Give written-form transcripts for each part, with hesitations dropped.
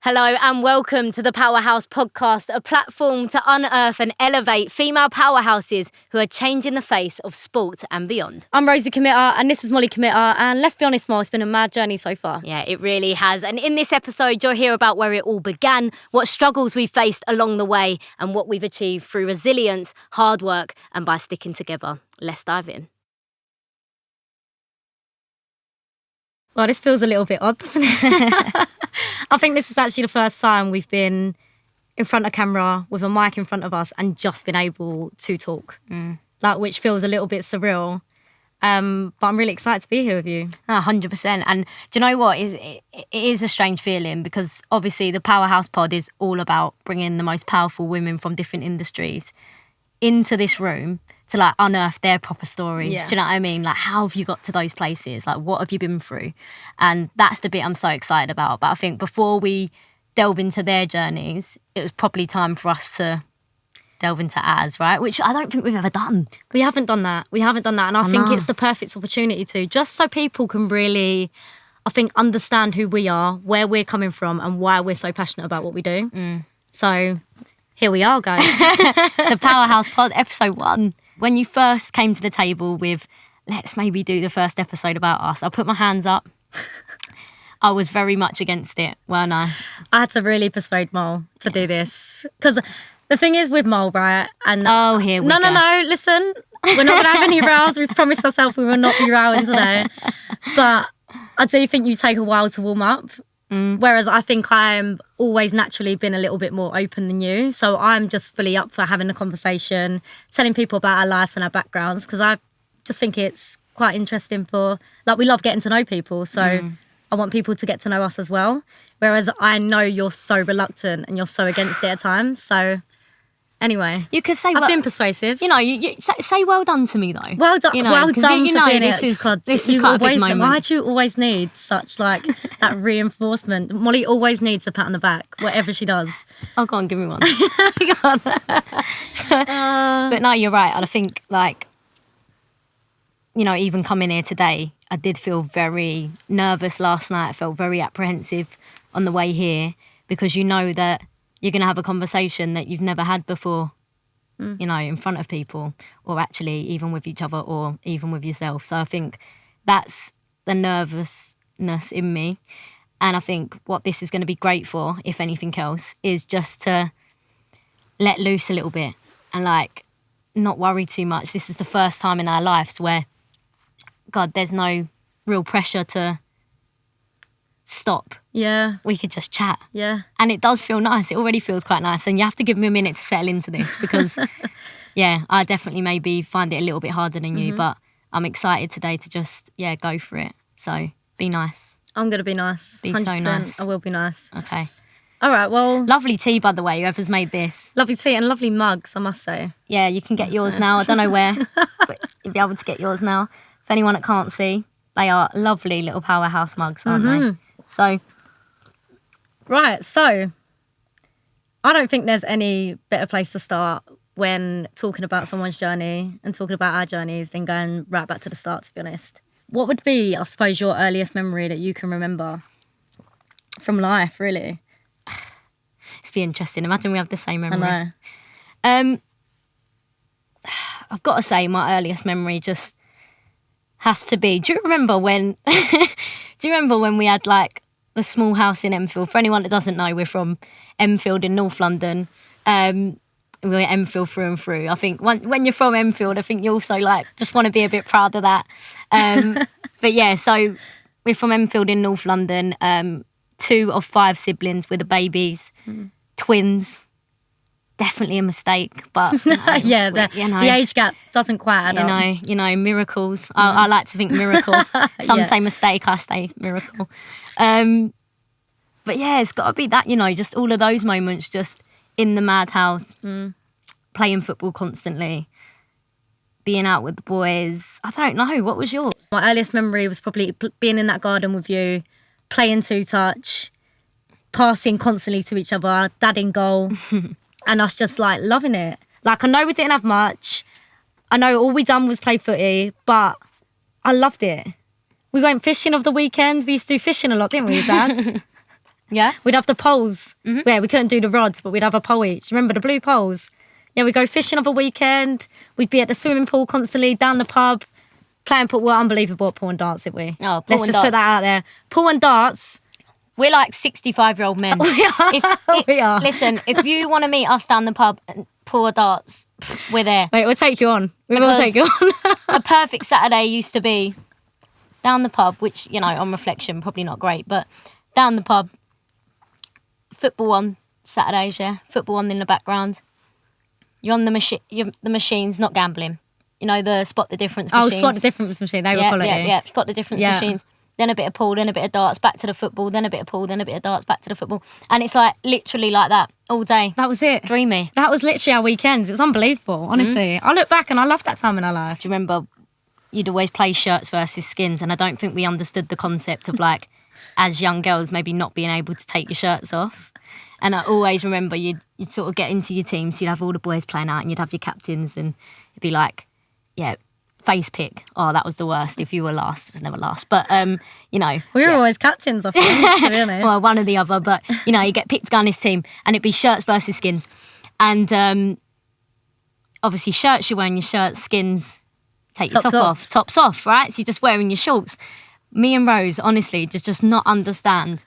Hello and welcome to the Powerhouse Podcast, a platform to unearth and elevate female powerhouses who are changing the face of sport and beyond. I'm Rosiekmita and this is Molliekmita, and let's be honest, Mo, it's been a mad journey so far. Yeah, it really has. And in this episode, you'll hear about where it all began, what struggles we faced along the way, and what we've achieved through resilience, hard work, and by sticking together. Let's dive in. Well, this feels a little bit odd, doesn't it? I think this is actually the first time we've been in front of camera with a mic in front of us and just been able to talk, which feels a little bit surreal. But I'm really excited to be here with you. 100%. And do you know what? It is a strange feeling because obviously the Powerhouse Pod is all about bringing the most powerful women from different industries into this room to unearth their proper stories. Yeah. Do you know what I mean? How have you got to those places? What have you been through? And that's the bit I'm so excited about. But I think before we delve into their journeys, it was probably time for us to delve into ours, right? Which I don't think we've ever done. We haven't done that. And I think it's the perfect opportunity to, just so people can really, I think, understand who we are, where we're coming from, and why we're so passionate about what we do. So here we are, guys. The Powerhouse Pod, episode 1. When you first came to the table with, let's maybe do the first episode about us, I put my hands up. I was very much against it, weren't I? I had to really persuade Mole to do this. Because the thing is with Mole, right? And here we go. No, listen. We're not going to have any rows. We've promised ourselves we will not be rowing today. But I do think you take a while to warm up. Whereas I think I'm always naturally been a little bit more open than you. So I'm just fully up for having a conversation, telling people about our lives and our backgrounds, because I just think it's quite interesting for, we love getting to know people. So I want people to get to know us as well. Whereas I know you're so reluctant and you're so against it at times. So anyway, you could say I've been persuasive. You say well done to me though. Well done, well done for being this is quite a big moment. Why do you always need such that reinforcement? Molly always needs a pat on the back, whatever she does. Oh, go on, give me one. But no, you're right. And I think even coming here today, I did feel very nervous last night. I felt very apprehensive on the way here because you know that you're going to have a conversation that you've never had before, in front of people, or actually even with each other or even with yourself. So I think that's the nervousness in me. And I think what this is going to be great for, if anything else, is just to let loose a little bit and not worry too much. This is the first time in our lives where, God, there's no real pressure to stop. Yeah. We could just chat. Yeah. And it does feel nice. It already feels quite nice. And you have to give me a minute to settle into this because, I definitely maybe find it a little bit harder than you, but I'm excited today to just, go for it. So be nice. I'm going to be nice. Be 100%. So nice. I will be nice. Okay. All right, well. Lovely tea, by the way, whoever's made this. Lovely tea and lovely mugs, I must say. Yeah, you can get yours now. I don't know where, but you'll be able to get yours now. For anyone that can't see, they are lovely little Powerhouse mugs, aren't they? So. Right, so I don't think there's any better place to start when talking about someone's journey and talking about our journeys than going right back to the start, to be honest. What would be, I suppose, your earliest memory that you can remember from life, really? It's be interesting. Imagine we have the same memory. I know. I've got to say my earliest memory just has to be, do you remember when we had the small house in Enfield? For anyone that doesn't know, we're from Enfield in North London. We're Enfield through and through. I think when you're from Enfield, I think you also just want to be a bit proud of that. But yeah, so we're from Enfield in North London. 2 of 5 siblings with the babies, twins. Definitely a mistake, but yeah, the age gap doesn't quite add up. Miracles. I like to think miracle. Some say mistake, I say miracle. But yeah, it's got to be that, just all of those moments, just in the madhouse, playing football constantly, being out with the boys. I don't know. What was yours? My earliest memory was probably being in that garden with you, playing 2-touch, passing constantly to each other, dad in goal. And us just loving it. I know we didn't have much. I know all we done was play footy, but I loved it. We went fishing over the weekend. We used to do fishing a lot, didn't we, Dad? Yeah. We'd have the poles. Yeah, we couldn't do the rods, but we'd have a pole each. Remember the blue poles? Yeah, we'd go fishing of a weekend. We'd be at the swimming pool constantly, down the pub, playing pool. We're unbelievable at pool and darts, didn't we? Oh, pool Let's and just darts. put that out there. Pool and darts. We're like 65-year-old men. We are. We are. Listen, if you want to meet us down the pub and pull a darts, we're there. Mate, we'll take you on. We will Because take you on. A perfect Saturday used to be down the pub, which, you know, on reflection, probably not great, but down the pub, football on Saturdays, yeah, football on in the background. You're on the machines, not gambling. You know, the spot the difference machines. Oh, spot the difference machine. They were quality. Yeah, spot the difference machines. Then a bit of pool, then a bit of darts, back to the football, then a bit of pool, then a bit of darts, back to the football. And it's like literally like that all day. That was it. It's dreamy. That was literally our weekends. It was unbelievable, honestly. I look back and I love that time in our life. Do you remember you'd always play shirts versus skins? And I don't think we understood the concept of, like, as young girls, maybe not being able to take your shirts off. And I always remember you'd sort of get into your teams, you'd have all the boys playing out and you'd have your captains and it'd be like, yeah, face pick. Oh, that was the worst. If you were last, it was never last. But, you know. We were always captains, I think, to be honest. Well, one or the other. But, you know, you get picked to go on this team and it'd be shirts versus skins. And obviously shirts, you're wearing your shirts, skins, take your top off. Tops off, right? So you're just wearing your shorts. Me and Rose, honestly, just not understand.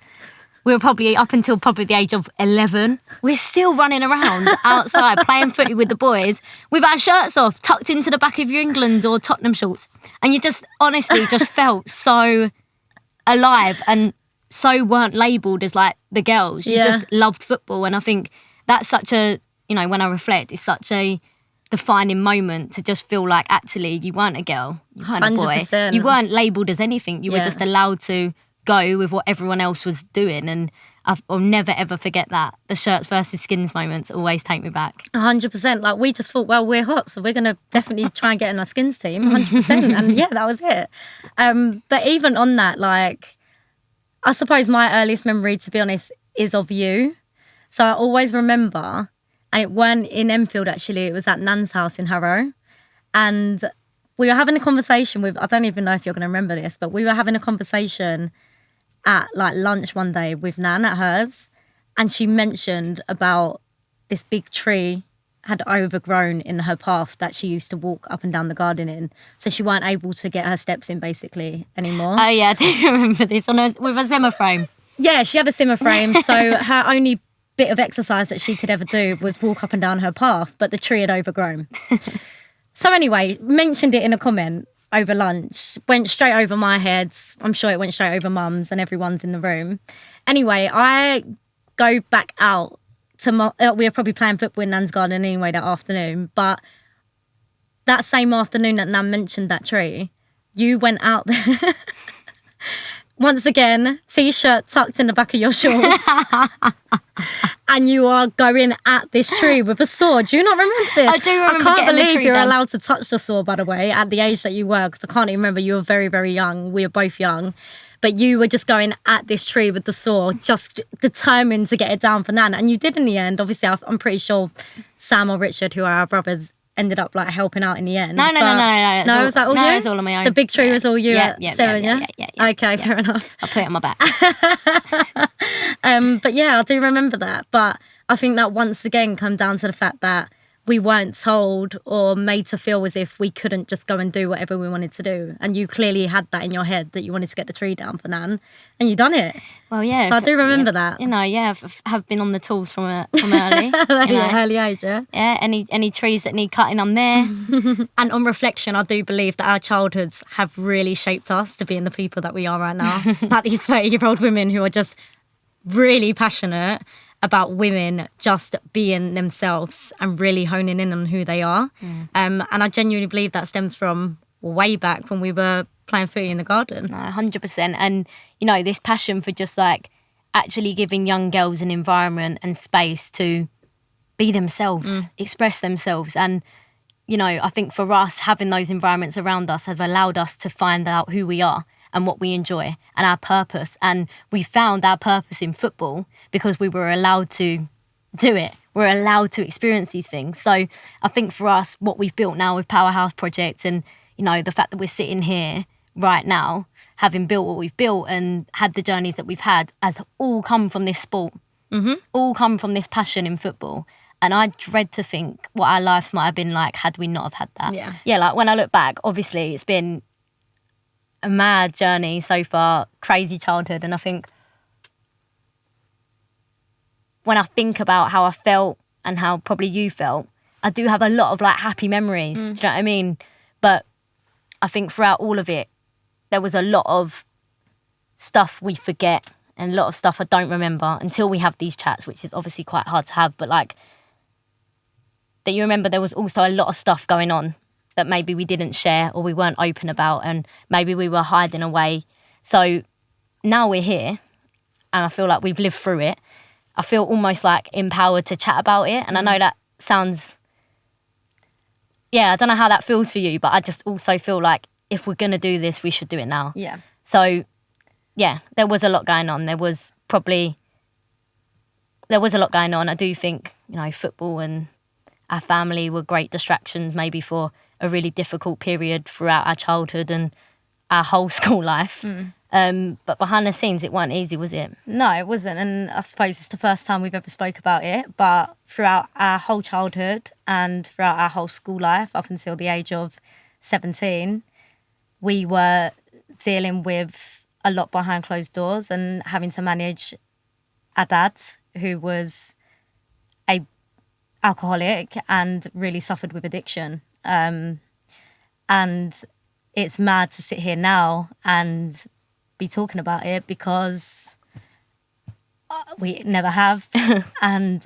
We were probably up until probably the age of 11. We're still running around outside playing footy with the boys with our shirts off, tucked into the back of your England or Tottenham shorts. And you just honestly just felt so alive and so weren't labelled as like the girls. You just loved football. And I think that's such a, you know, when I reflect, it's such a defining moment to just feel like actually you weren't a girl, you weren't a boy. 100%. You weren't labelled as anything. You were just allowed to go with what everyone else was doing. And I'll never ever forget that. The shirts versus skins moments always take me back. 100%. Like, we just thought, well, we're hot, so we're going to definitely try and get in our skins team. 100%. And yeah, that was it. But even on that, like, I suppose my earliest memory, to be honest, is of you. So I always remember, and it weren't in Enfield actually, it was at Nan's house in Harrow. And we were having a conversation with, I don't even know if you're going to remember this, but we were having a conversation at like lunch one day with Nan at hers, and she mentioned about this big tree had overgrown in her path that she used to walk up and down the garden in, so she weren't able to get her steps in basically anymore. Oh yeah, I do remember this with a Zimmer frame. Yeah, she had a Zimmer frame, so her only bit of exercise that she could ever do was walk up and down her path, but the tree had overgrown. So anyway, mentioned it in a comment over lunch, went straight over my head. I'm sure it went straight over Mum's and everyone's in the room. Anyway, I go back out to we were probably playing football in Nan's garden anyway that afternoon, but that same afternoon that Nan mentioned that tree, you went out there. Once again, T-shirt tucked in the back of your shorts. And you are going at this tree with a saw. Do you not remember this? I do remember. I can't getting the believe tree you're down. allowed to touch the saw, by the way, at the age that you were, because I can't even remember. You were very, very young. We were both young. But you were just going at this tree with the saw, just determined to get it down for Nan. And you did in the end. Obviously, I'm pretty sure Sam or Richard, who are our brothers, ended up like helping out in the end. No. No, was that all you? No, it was all on my own. The big tree was all you at 7, yeah? Okay, fair enough. I put it on my back. But yeah, I do remember that. But I think that once again come down to the fact that we weren't told or made to feel as if we couldn't just go and do whatever we wanted to do. And you clearly had that in your head that you wanted to get the tree down for Nan, and you done it. Well, yeah. So I do remember that. You know, yeah, have been on the tools from early. Early age, yeah. Yeah, any trees that need cutting, I'm there. And on reflection, I do believe that our childhoods have really shaped us to being the people that we are right now. Like these 30-year-old women who are just really passionate about women just being themselves and really honing in on who they are. And I genuinely believe that stems from way back when we were playing footy in the garden. 100%. And, you know, this passion for just like actually giving young girls an environment and space to be themselves, express themselves. And, you know, I think for us, having those environments around us have allowed us to find out who we are and what we enjoy and our purpose. And we found our purpose in football because we were allowed to do it. We're allowed to experience these things. So I think for us, what we've built now with Powerhouse Project and, you know, the fact that we're sitting here right now, having built what we've built and had the journeys that we've had, has all come from this sport, all come from this passion in football. And I dread to think what our lives might have been like had we not have had that. Yeah, like when I look back, obviously it's been a mad journey so far, crazy childhood. And I think when I think about how I felt and how probably you felt, I do have a lot of like happy memories. Do you know what I mean? But I think throughout all of it, there was a lot of stuff we forget and a lot of stuff I don't remember until we have these chats, which is obviously quite hard to have. But like, that you remember there was also a lot of stuff going on that maybe we didn't share or we weren't open about, and maybe we were hiding away. So now we're here and I feel like we've lived through it. I feel almost like empowered to chat about it. And I know that sounds, I don't know how that feels for you, but I just also feel like if we're going to do this, we should do it now. Yeah. So, there was a lot going on. There was a lot going on. I do think, football and our family were great distractions maybe for a really difficult period throughout our childhood and our whole school life. But behind the scenes, it wasn't easy, was it? No, it wasn't. And I suppose it's the first time we've ever spoke about it. But throughout our whole childhood and throughout our whole school life, up until the age of 17, we were dealing with a lot behind closed doors and having to manage our dad, who was a alcoholic and really suffered with addiction. And it's mad to sit here now and be talking about it because we never have. And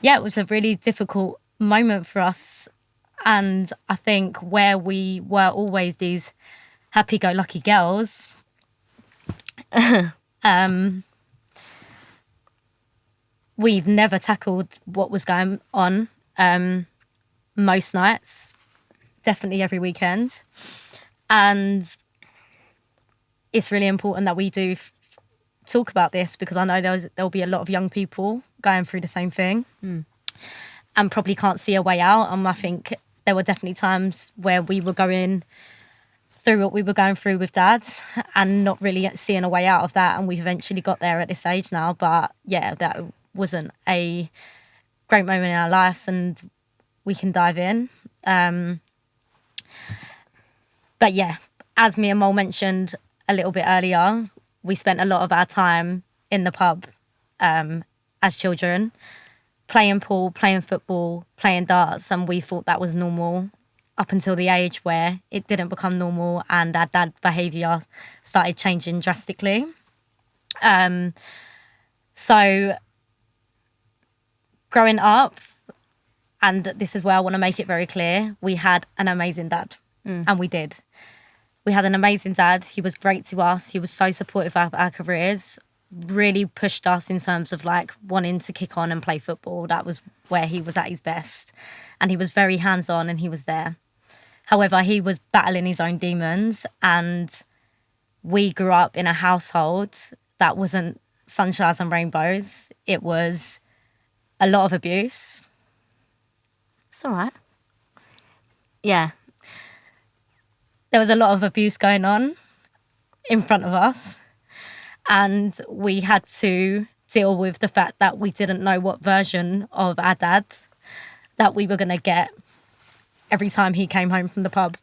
it was a really difficult moment for us. And I think where we were always these happy-go-lucky girls, we've never tackled what was going on most nights, definitely every weekend. And it's really important that we do talk about this because I know there'll be a lot of young people going through the same thing and probably can't see a way out. And I think there were definitely times where we were going through what we were going through with Dad and not really seeing a way out of that. And we've eventually got there at this age now. But that wasn't a great moment in our lives, and we can dive in. But as me and Mol mentioned a little bit earlier, we spent a lot of our time in the pub as children, playing pool, playing football, playing darts, and we thought that was normal up until the age where it didn't become normal and our dad's behaviour started changing drastically. So growing up, and this is where I want to make it very clear, we had an amazing dad, and we did. We had an amazing dad. He was great to us. He was so supportive of our careers, really pushed us in terms of like wanting to kick on and play football. That was where he was at his best. And he was very hands-on and he was there. However, he was battling his own demons, and we grew up in a household that wasn't sunshines and rainbows. It was a lot of abuse. It's all right. Yeah. There was a lot of abuse going on in front of us, and we had to deal with the fact that we didn't know what version of our dad that we were going to get every time he came home from the pub.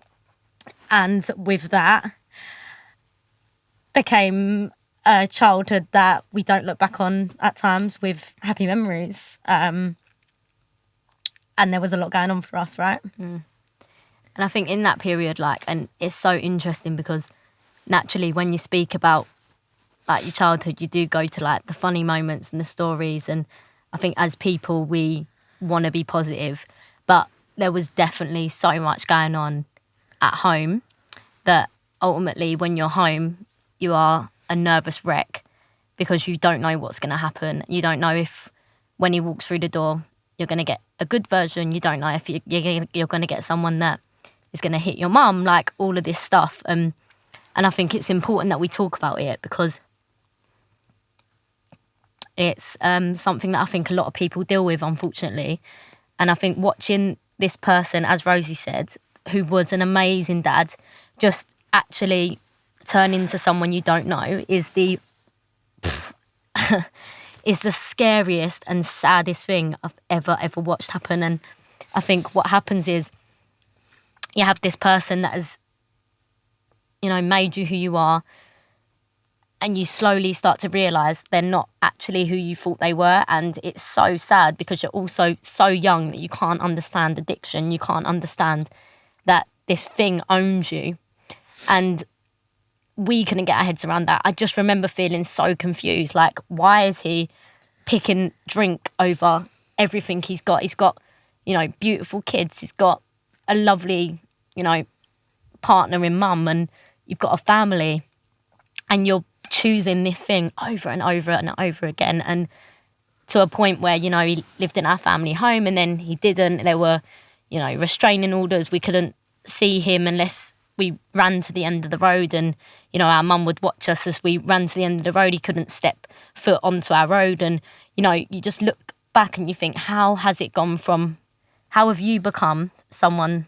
And with that became a childhood that we don't look back on at times with happy memories. And there was a lot going on for us, right? And I think in that period, and it's so interesting because naturally when you speak about your childhood, you do go to the funny moments and the stories. And I think as people, we want to be positive, but there was definitely so much going on at home that ultimately when you're home, you are a nervous wreck because you don't know what's going to happen. You don't know if when he walks through the door, you're going to get a good version. You don't know if you're going to get someone that is going to hit your mum, all of this stuff. And I think it's important that we talk about it because it's something that I think a lot of people deal with, unfortunately. And I think watching this person, as Rosie said, who was an amazing dad, just actually turn into someone you don't know is the is the scariest and saddest thing I've ever watched happen. And I think what happens is you have this person that has, you know, made you who you are, and you slowly start to realise they're not actually who you thought they were. And it's so sad because you're also so young that you can't understand addiction. You can't understand that this thing owns you. And we couldn't get our heads around that. I just remember feeling so confused. Like, why is he picking drink over everything he's got? He's got, you know, beautiful kids. He's got a lovely, you know, partner in mum, and you've got a family, and you're choosing this thing over and over and over again. And to a point where, you know, he lived in our family home and then he didn't. There were, you know, restraining orders. We couldn't see him unless we ran to the end of the road, and, you know, our mum would watch us as we ran to the end of the road. He couldn't step foot onto our road. And, you know, you just look back and you think, how has it gone from, how have you become someone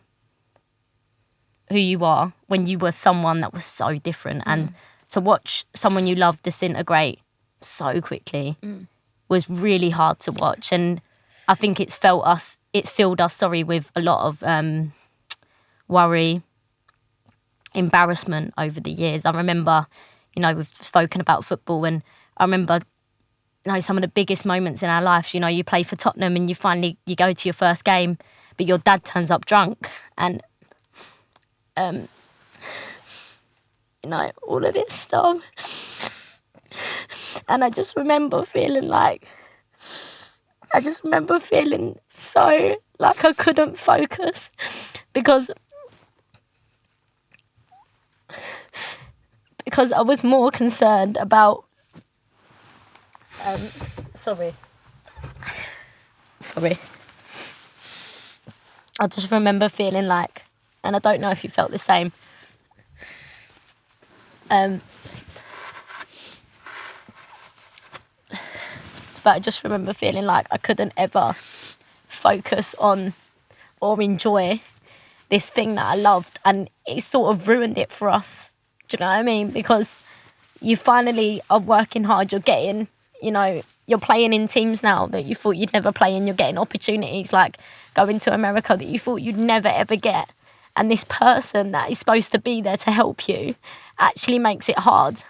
who you are when you were someone that was so different? And to watch someone you love disintegrate so quickly was really hard to watch. And I think it's filled us with a lot of worry, embarrassment over the years. I remember, you know, we've spoken about football, and I remember, you know, some of the biggest moments in our life. You know, you play for Tottenham and you go to your first game, but your dad turns up drunk, and you know, all of this stuff. And I just remember feeling so like I couldn't focus because I was more concerned about sorry. I just remember feeling like, and I don't know if you felt the same, but I just remember feeling like I couldn't ever focus on or enjoy this thing that I loved, and it sort of ruined it for us. Do you know what I mean? Because you finally are working hard, you're getting, you know, you're playing in teams now that you thought you'd never play in, you're getting opportunities like going to America that you thought you'd never ever get. And this person that is supposed to be there to help you actually makes it hard.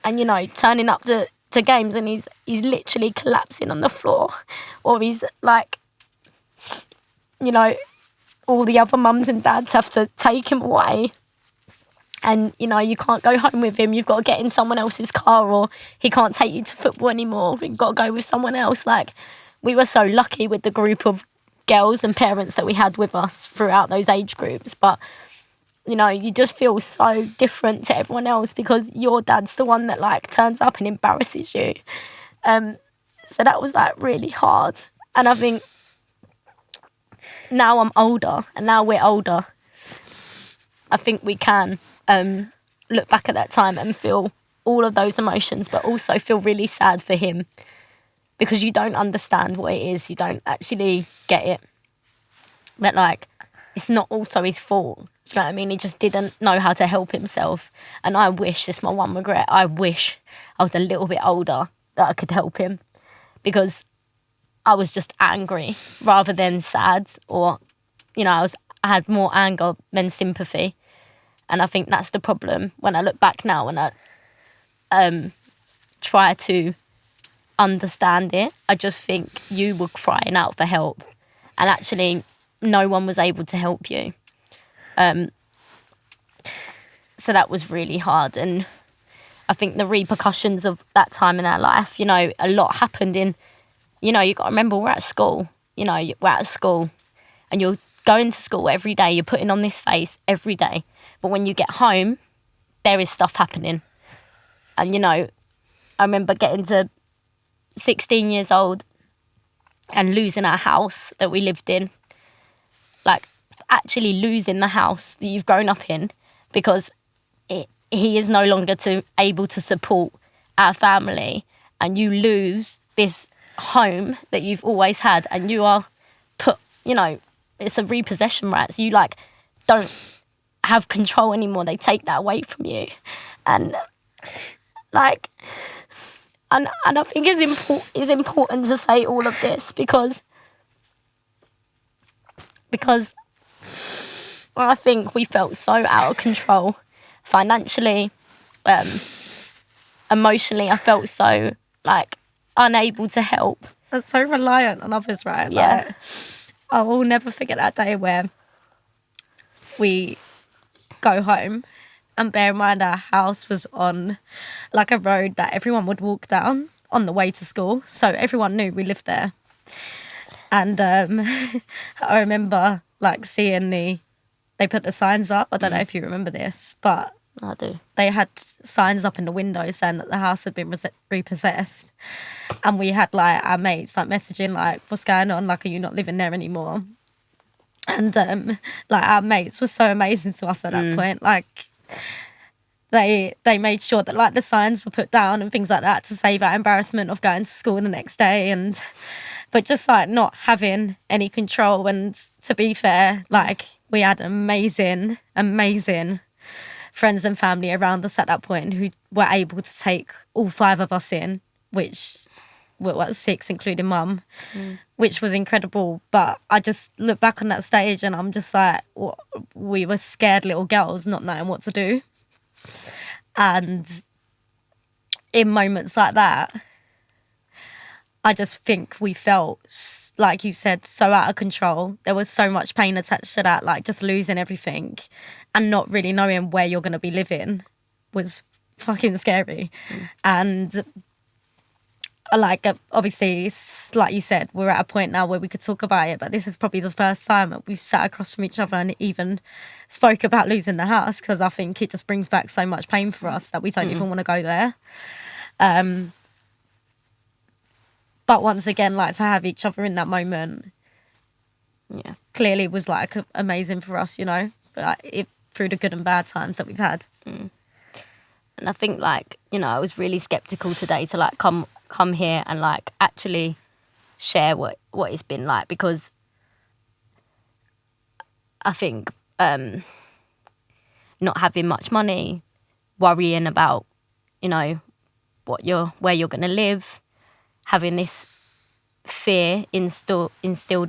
And, you know, turning up to games and he's literally collapsing on the floor, or he's like, you know, all the other mums and dads have to take him away. And, you know, you can't go home with him. You've got to get in someone else's car, or he can't take you to football anymore. You've got to go with someone else. Like, we were so lucky with the group of girls and parents that we had with us throughout those age groups. But, you know, you just feel so different to everyone else because your dad's the one that, like, turns up and embarrasses you. So that was, like, really hard. And I think now I'm older, and now we're older, I think we can look back at that time and feel all of those emotions, but also feel really sad for him because you don't understand what it is. You don't actually get it. But, like, it's not also his fault. Do you know what I mean? He just didn't know how to help himself. And I wish, this is my one regret, I wish I was a little bit older that I could help him, because I was just angry rather than sad, or, you know, I had more anger than sympathy. And I think that's the problem. When I look back now and I try to understand it, I just think you were crying out for help, and actually no one was able to help you. So that was really hard. And I think the repercussions of that time in our life, you know, a lot happened in, you know, you got to remember we're at school, you know, we're at school and you're going to school every day, you're putting on this face every day. But when you get home, there is stuff happening. And, you know, I remember getting to 16 years old and losing our house that we lived in. Like, actually losing the house that you've grown up in because he is no longer able to support our family, and you lose this home that you've always had, and you are put, you know, it's a repossession right. So you, like, don't have control anymore. They take that away from you. And like, and I think it's important to say all of this because I think we felt so out of control financially, emotionally. I felt so like unable to help. And so reliant on others, right? Yeah. Like, I will never forget that day where we go home, and bear in mind our house was on like a road that everyone would walk down on the way to school, so everyone knew we lived there. And I remember like seeing they put the signs up. I don't know if you remember this, but I do. they had signs up in the window saying that the house had been repossessed, and we had like our mates like messaging like, what's going on, like, are you not living there anymore? And like our mates were so amazing to us at that point. Like they made sure that like the signs were put down and things like that to save our embarrassment of going to school the next day. But just like not having any control. And to be fair, like we had amazing friends and family around us at that point who were able to take all 5 of us in, which was 6 including mum, which was incredible. But I just look back on that stage and I'm just like, we were scared little girls not knowing what to do. And in moments like that, I just think we felt, like you said, so out of control. There was so much pain attached to that, like just losing everything and not really knowing where you're going to be living was fucking scary. And like, obviously, like you said, we're at a point now where we could talk about it, but this is probably the first time that we've sat across from each other and even spoke about losing the house, because I think it just brings back so much pain for us that we don't even want to go there. But once again, like to have each other in that moment, clearly was like amazing for us, you know, like, through the good and bad times that we've had. And I think like, you know, I was really skeptical today to like come here and like actually share what it's been like, because I think not having much money, worrying about, you know, where you're going to live, having this fear instilled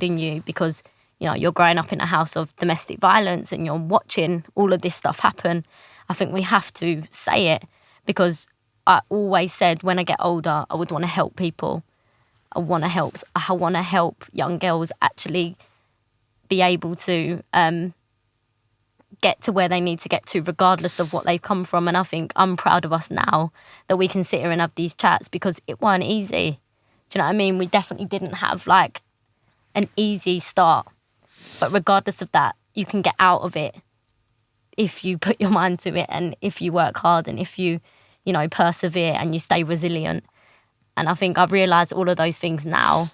in you because, you know, you're growing up in a house of domestic violence and you're watching all of this stuff happen. I think we have to say it, because I always said when I get older, I would want to help people. I want to help young girls actually be able to get to where they need to get to, regardless of what they've come from. And I think I'm proud of us now that we can sit here and have these chats, because it weren't easy. Do you know what I mean? We definitely didn't have like an easy start. But regardless of that, you can get out of it if you put your mind to it and if you work hard and if you know, persevere and you stay resilient. And I think I've realised all of those things now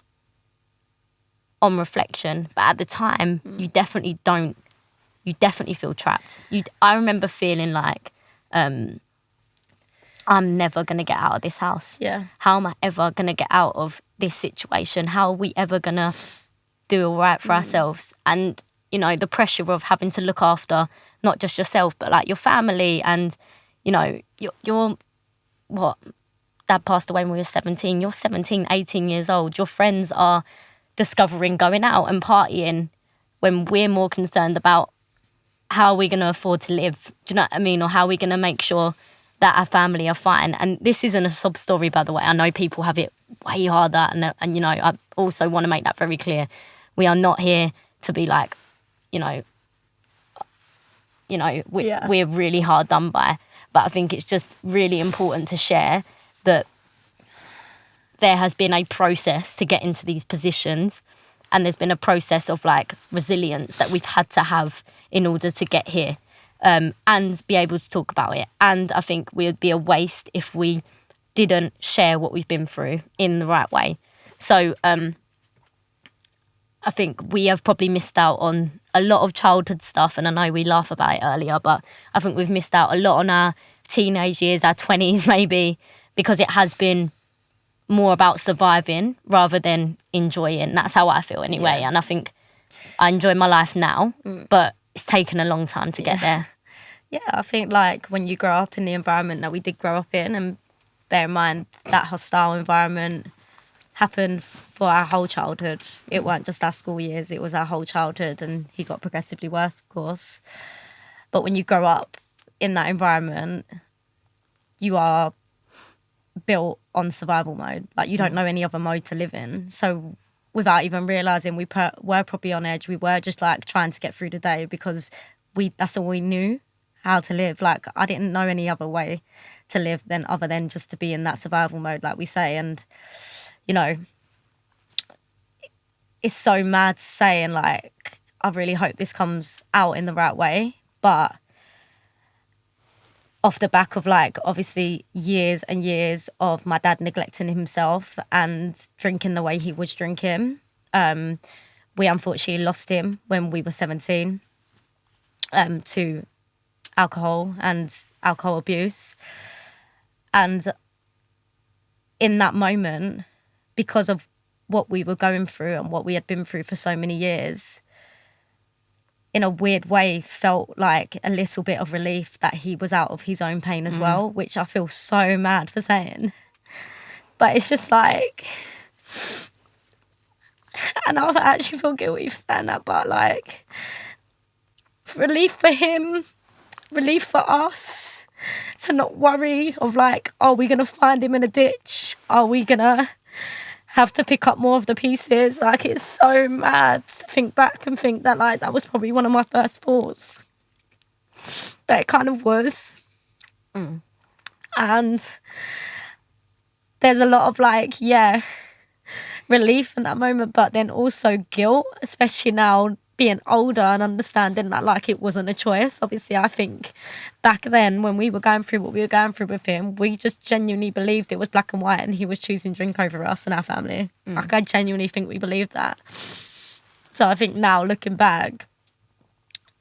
on reflection. But at the time, you definitely feel trapped. I remember feeling like, I'm never going to get out of this house. Yeah. How am I ever going to get out of this situation? How are we ever going to do all right for ourselves? And, you know, the pressure of having to look after not just yourself, but like your family. And, you know, you're what? Dad passed away when we were 17. You're 17, 18 years old. Your friends are discovering going out and partying when we're more concerned about how are we going to afford to live? Do you know what I mean? Or how are we going to make sure that our family are fine? And this isn't a sob story, by the way. I know people have it way harder. And you know, I also want to make that very clear. We are not here to be like, we're really hard done by. But I think it's just really important to share that there has been a process to get into these positions, and there's been a process of like resilience that we've had to have in order to get here, and be able to talk about it. And I think we would be a waste if we didn't share what we've been through in the right way. So I think we have probably missed out on a lot of childhood stuff, and I know we laughed about it earlier, but I think we've missed out a lot on our teenage years, our 20s maybe, because it has been more about surviving rather than enjoying. That's how I feel anyway. Yeah. And I think I enjoy my life now, but it's taken a long time to get there. Yeah, I think like when you grow up in the environment that we did grow up in, and bear in mind that hostile environment happened for our whole childhood. It weren't just our school years, it was our whole childhood, and he got progressively worse, of course. But when you grow up in that environment, you are built on survival mode. Like, you don't know any other mode to live in. So without even realising, we were probably on edge. We were just like trying to get through the day because that's all we knew, how to live. Like, I didn't know any other way to live other than just to be in that survival mode, like we say. And, you know, it's so mad to say, and like, I really hope this comes out in the right way. But off the back of like, obviously, years and years of my dad neglecting himself and drinking the way he was drinking, we unfortunately lost him when we were 17 to alcohol and alcohol abuse. And in that moment, because of what we were going through and what we had been through for so many years, in a weird way felt like a little bit of relief that he was out of his own pain as well, which I feel so mad for saying. But it's just like, and I actually feel guilty for saying that, but like, relief for him, relief for us, to not worry of like, are we going to find him in a ditch? Are we going to have to pick up more of the pieces? Like, it's so mad to think back and think that like that was probably one of my first thoughts. But it kind of was. And there's a lot of like, yeah, relief in that moment, but then also guilt, especially now being older and understanding that like it wasn't a choice. Obviously, I think back then when we were going through what we were going through with him, we just genuinely believed it was black and white and he was choosing drink over us and our family. Like, I genuinely think we believed that. So I think now looking back,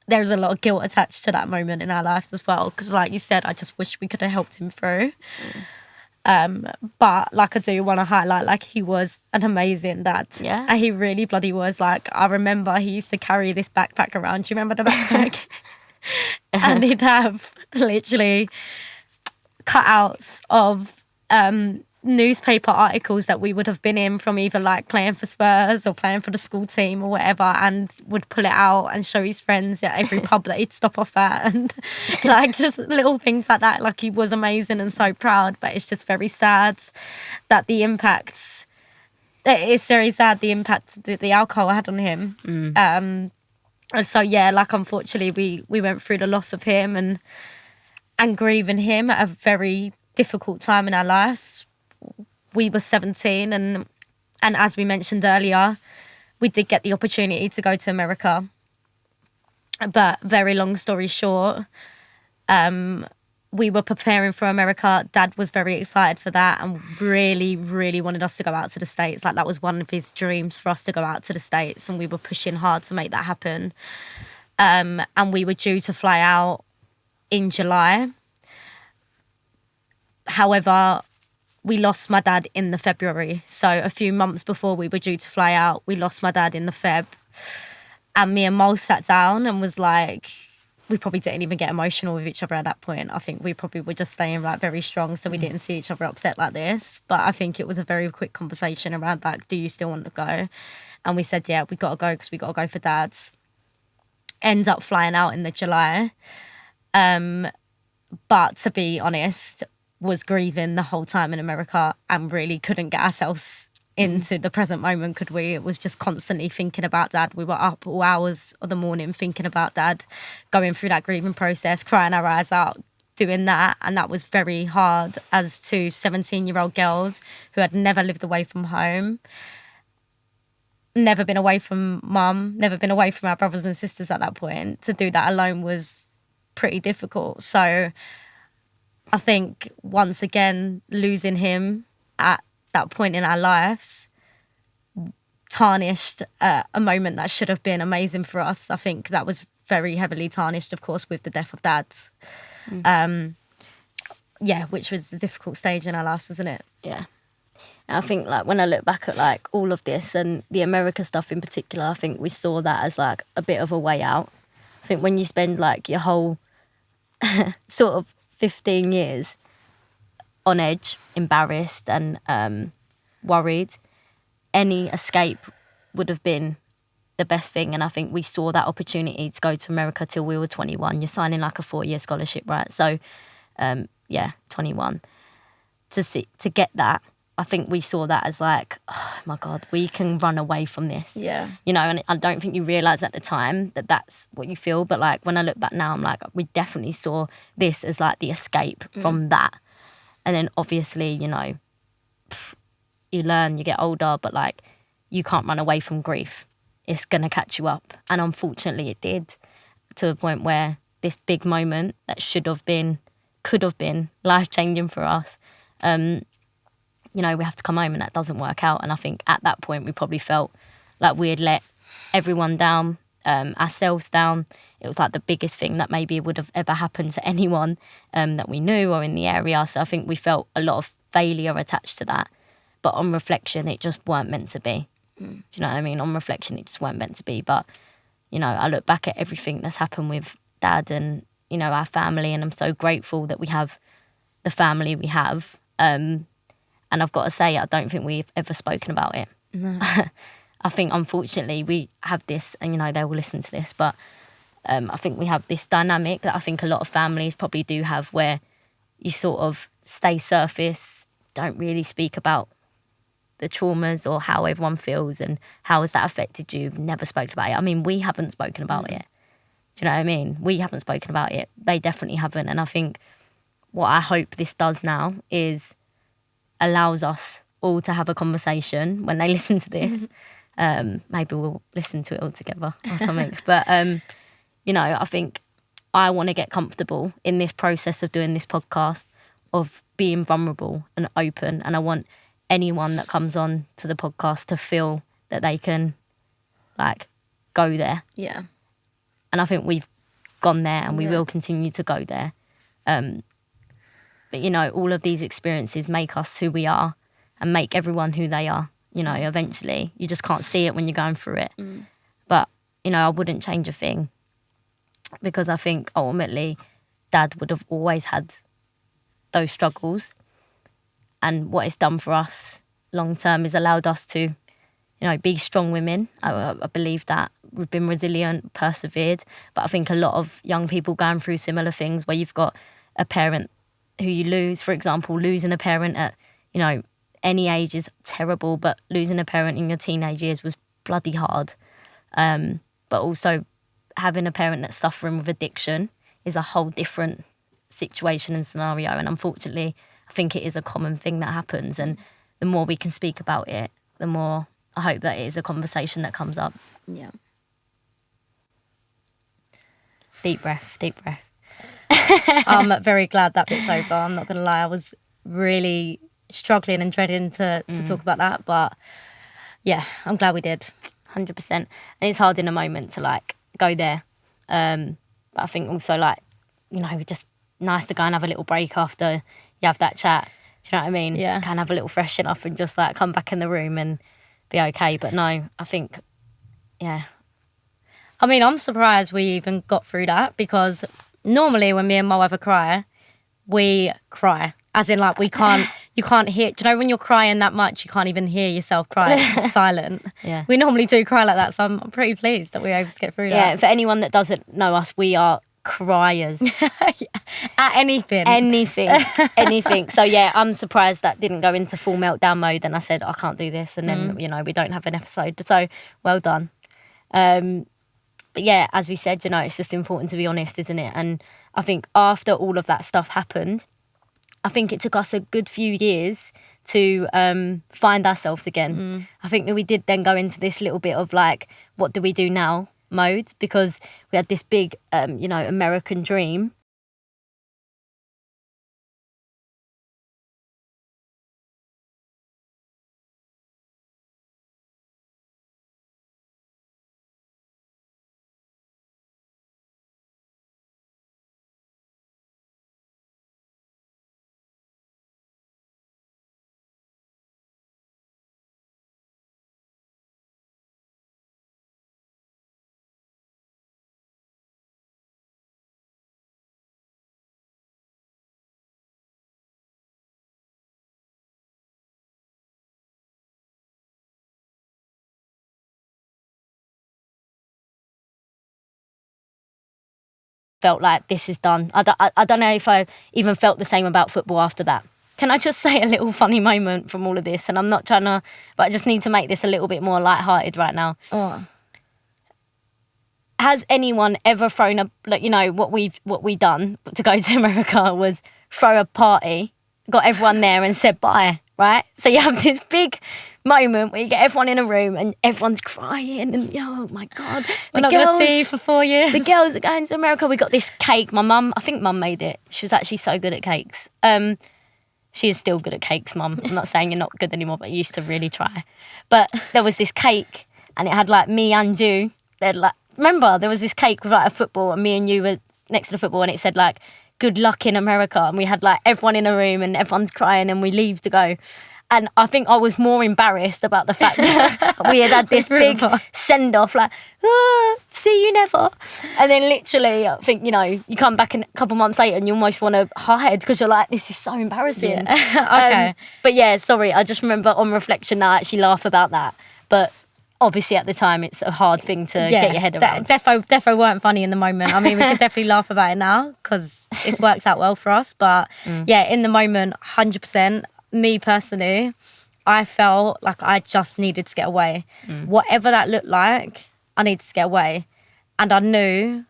there's a lot of guilt attached to that moment in our lives as well, because like you said, I just wish we could have helped him through. But like, I do want to highlight, like, he was an amazing dad. Yeah. And he really bloody was. Like, I remember he used to carry this backpack around. Do you remember the backpack? And he'd have literally cutouts of newspaper articles that we would have been in from either like playing for Spurs or playing for the school team or whatever, and would pull it out and show his friends at every pub that he'd stop off at, and like just little things like that. Like, he was amazing and so proud, but it's just very sad that the impacts, it's very sad the impact that the alcohol had on him. And so yeah, like, unfortunately we went through the loss of him and grieving him at a very difficult time in our lives. We were 17, and as we mentioned earlier, we did get the opportunity to go to America. But very long story short, we were preparing for America. Dad was very excited for that and really, really wanted us to go out to the States. Like, that was one of his dreams, for us to go out to the States, and we were pushing hard to make that happen. And we were due to fly out in July. However, we lost my dad in the February. So a few months before we were due to fly out, we lost my dad in the Feb. And me and Mol sat down and was like, we probably didn't even get emotional with each other at that point. I think we probably were just staying like very strong, so we didn't see each other upset like this. But I think it was a very quick conversation around like, do you still want to go? And we said, yeah, we got to go because we got to go for Dad's. End up flying out in the July. But to be honest, was grieving the whole time in America and really couldn't get ourselves into the present moment, could we? It was just constantly thinking about Dad. We were up all hours of the morning thinking about Dad, going through that grieving process, crying our eyes out, doing that. And that was very hard as two 17-year-old girls who had never lived away from home, never been away from Mum, never been away from our brothers and sisters at that point. To do that alone was pretty difficult. So I think, once again, losing him at that point in our lives tarnished a moment that should have been amazing for us. I think that was very heavily tarnished, of course, with the death of Dad. Yeah, which was a difficult stage in our lives, isn't it? Yeah. And I think, like, when I look back at like all of this and the America stuff in particular, I think we saw that as like a bit of a way out. I think when you spend like your whole sort of 15 years on edge, embarrassed and worried, any escape would have been the best thing. And I think we saw that opportunity to go to America till we were 21. You're signing like a 4-year scholarship, right? So 21. To get that, I think we saw that as like, oh my God, we can run away from this. Yeah. You know, and I don't think you realise at the time that that's what you feel. But like when I look back now, I'm like, we definitely saw this as like the escape from that. And then obviously, you know, you learn, you get older, but like you can't run away from grief. It's going to catch you up. And unfortunately it did, to a point where this big moment that could have been life-changing for us, you know, we have to come home and that doesn't work out. And I think at that point we probably felt like we had let everyone down, ourselves down. It was like the biggest thing that maybe would have ever happened to anyone that we knew or in the area. So I think we felt a lot of failure attached to that. But on reflection, it just weren't meant to be. Do you know what I mean? On reflection, it just weren't meant to be. But, you know, I look back at everything that's happened with Dad and, you know, our family, and I'm so grateful that we have the family we have. And I've got to say, I don't think we've ever spoken about it. No. I think, unfortunately, we have this, and, you know, they will listen to this, but I think we have this dynamic that I think a lot of families probably do have, where you sort of stay surface, don't really speak about the traumas or how everyone feels and how has that affected you. Never spoken about it. I mean, we haven't spoken about it. Do you know what I mean? We haven't spoken about it. They definitely haven't. And I think what I hope this does now is allows us all to have a conversation when they listen to this. Maybe we'll listen to it all together or something. But, you know, I think I want to get comfortable in this process of doing this podcast, of being vulnerable and open. And I want anyone that comes on to the podcast to feel that they can, like, go there. Yeah. And I think we've gone there and we will continue to go there. But, you know, all of these experiences make us who we are and make everyone who they are, you know, eventually. You just can't see it when you're going through it. But, you know, I wouldn't change a thing, because I think ultimately Dad would have always had those struggles. And what it's done for us long term is allowed us to, you know, be strong women. I believe that we've been resilient, persevered. But I think a lot of young people going through similar things, where you've got a parent who you lose. For example, losing a parent at, you know, any age is terrible, but losing a parent in your teenage years was bloody hard. But also having a parent that's suffering with addiction is a whole different situation and scenario. And unfortunately, I think it is a common thing that happens. And the more we can speak about it, the more I hope that it is a conversation that comes up. Yeah. Deep breath, deep breath. I'm very glad that bit's over. I'm not going to lie. I was really struggling and dreading to talk about that. But yeah, I'm glad we did. 100%. And it's hard in a moment to, like, go there. But I think also, like, you know, just nice to go and have a little break after you have that chat. Do you know what I mean? Yeah. Kind of have a little freshen up and just, like, come back in the room and be okay. But no, I think, yeah. I mean, I'm surprised we even got through that, because normally when me and my other cry, we cry. As in, like, you can't hear, do you know when you're crying that much, you can't even hear yourself cry, it's just silent. Yeah. We normally do cry like that, so I'm pretty pleased that we were able to get through Yeah, that. for anyone that doesn't know us, we are criers. At anything. Anything. So yeah, I'm surprised that didn't go into full meltdown mode and I said, I can't do this. And then, you know, we don't have an episode. So well done. But yeah, as we said, you know, it's just important to be honest, isn't it? And I think after all of that stuff happened, I think it took us a good few years to find ourselves again. I think that we did then go into this little bit of, like, what do we do now mode, because we had this big, you know, American dream. felt like this is done. I don't know if I even felt the same about football after that. Can I just say a little funny moment from all of this? And I'm not trying to, but I just need to make this a little bit more lighthearted right now. Oh. Has anyone ever thrown a, like, you know, what we done to go to America was throw a party, got everyone there and said bye, right? So you have this big moment where you get everyone in a room and everyone's crying and, oh my God. We're not going to see you for 4 years. The girls are going to America. We got this cake. My mum, I think mum made it. She was actually so good at cakes. She is still good at cakes, Mum. I'm not saying you're not good anymore, but you used to really try. But there was this cake and it had like me and you. They'd like, remember, there was this cake with like a football and me and you were next to the football and it said like, good luck in America. And we had like everyone in a room and everyone's crying and we leave to go. And I think I was more embarrassed about the fact that we had this big send-off, like, see you never. And then literally, I think, you know, you come back a couple months later and you almost want to hide because you're like, this is so embarrassing. Yeah. Okay. But yeah, sorry, I just remember on reflection now I actually laugh about that. But obviously at the time, it's a hard thing to get your head around. Defo weren't funny in the moment. I mean, we could definitely laugh about it now because it works out well for us. But yeah, in the moment, 100%. Me personally, I felt like I just needed to get away. Whatever that looked like, I needed to get away. And I knew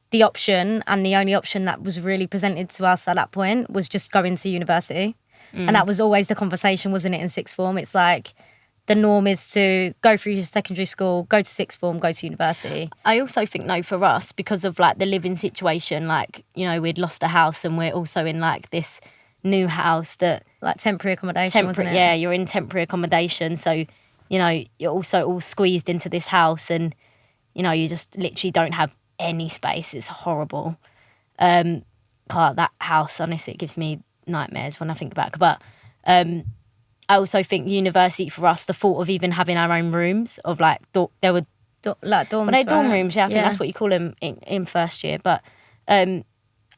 the option and the only option that was really presented to us at that point was just going to university. And that was always the conversation, wasn't it, in sixth form? It's like the norm is to go through your secondary school, go to sixth form, go to university. I also think, no, for us, because of like the living situation, like, you know, we'd lost a house and we're also in like this new house that, like temporary accommodation, wasn't it? Yeah, you're in temporary accommodation. So, you know, you're also all squeezed into this house and, you know, you just literally don't have any space. It's horrible. God, that house, honestly, it gives me nightmares when I think back. But I also think university for us, the thought of even having our own rooms of like, there were... like dorms, they're dorm right? rooms, yeah, I think that's what you call them in first year. But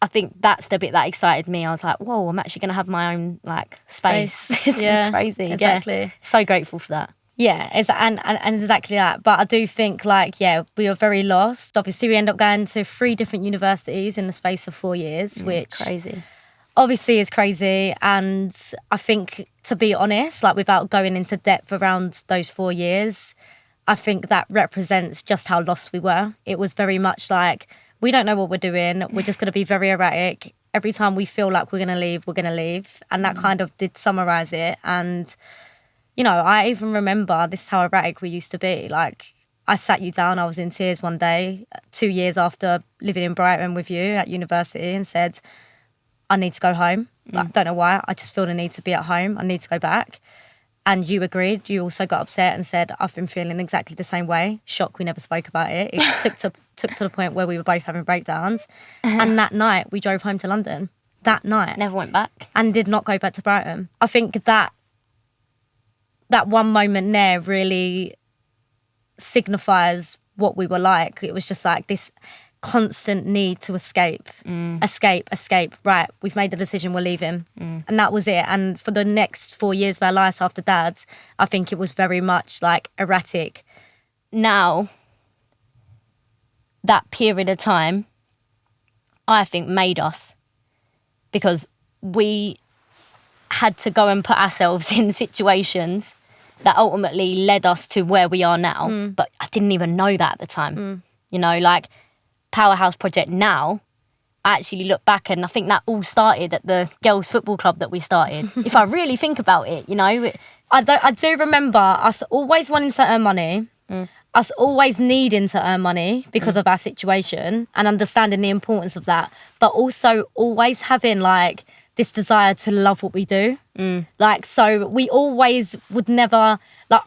I think that's the bit that excited me. I was like, whoa, I'm actually going to have my own like space. This is crazy. Exactly. Yeah, so grateful for that. Yeah, and exactly that. But I do think like, yeah, we were very lost. Obviously, we ended up going to 3 different universities in the space of 4 years, which crazy. Obviously is crazy. And I think, to be honest, like without going into depth around those 4 years, I think that represents just how lost we were. It was very much like, we don't know what we're doing. We're just going to be very erratic. Every time we feel like we're going to leave, we're going to leave. And that kind of did summarise it. And, you know, I even remember this is how erratic we used to be. Like, I sat you down, I was in tears one day, 2 years after living in Brighton with you at university, and said, I need to go home. Like, I don't know why. I just feel the need to be at home. I need to go back. And you agreed. You also got upset and said, I've been feeling exactly the same way. Shock, we never spoke about it. It took to the point where we were both having breakdowns. And that night, we drove home to London. That night. Never went back. And did not go back to Brighton. I think that one moment there really signifies what we were like. It was just like this constant need to escape. Escape. Right, we've made the decision, we're leaving. And that was it. And for the next 4 years of our lives after Dad's, I think it was very much like erratic. Now, that period of time, I think made us, because we had to go and put ourselves in situations that ultimately led us to where we are now. But I didn't even know that at the time. You know, like Powerhouse Project now, I actually look back and I think that all started at the girls' football club that we started. If I really think about it, you know. I do remember us always wanting to earn money, us always needing to earn money because of our situation and understanding the importance of that, but also always having like this desire to love what we do. Like, so we always would never like.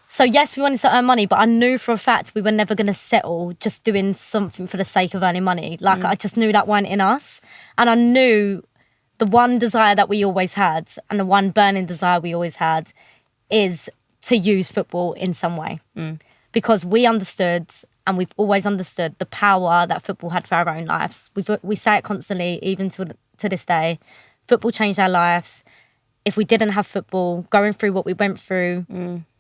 So yes, we wanted to earn money, but I knew for a fact we were never going to settle just doing something for the sake of earning money. Like, I just knew that weren't in us. And I knew the one desire that we always had and the one burning desire we always had is to use football in some way. Because we understood, and we've always understood, the power that football had for our own lives. We say it constantly, even to this day. Football changed our lives. If we didn't have football, going through what we went through,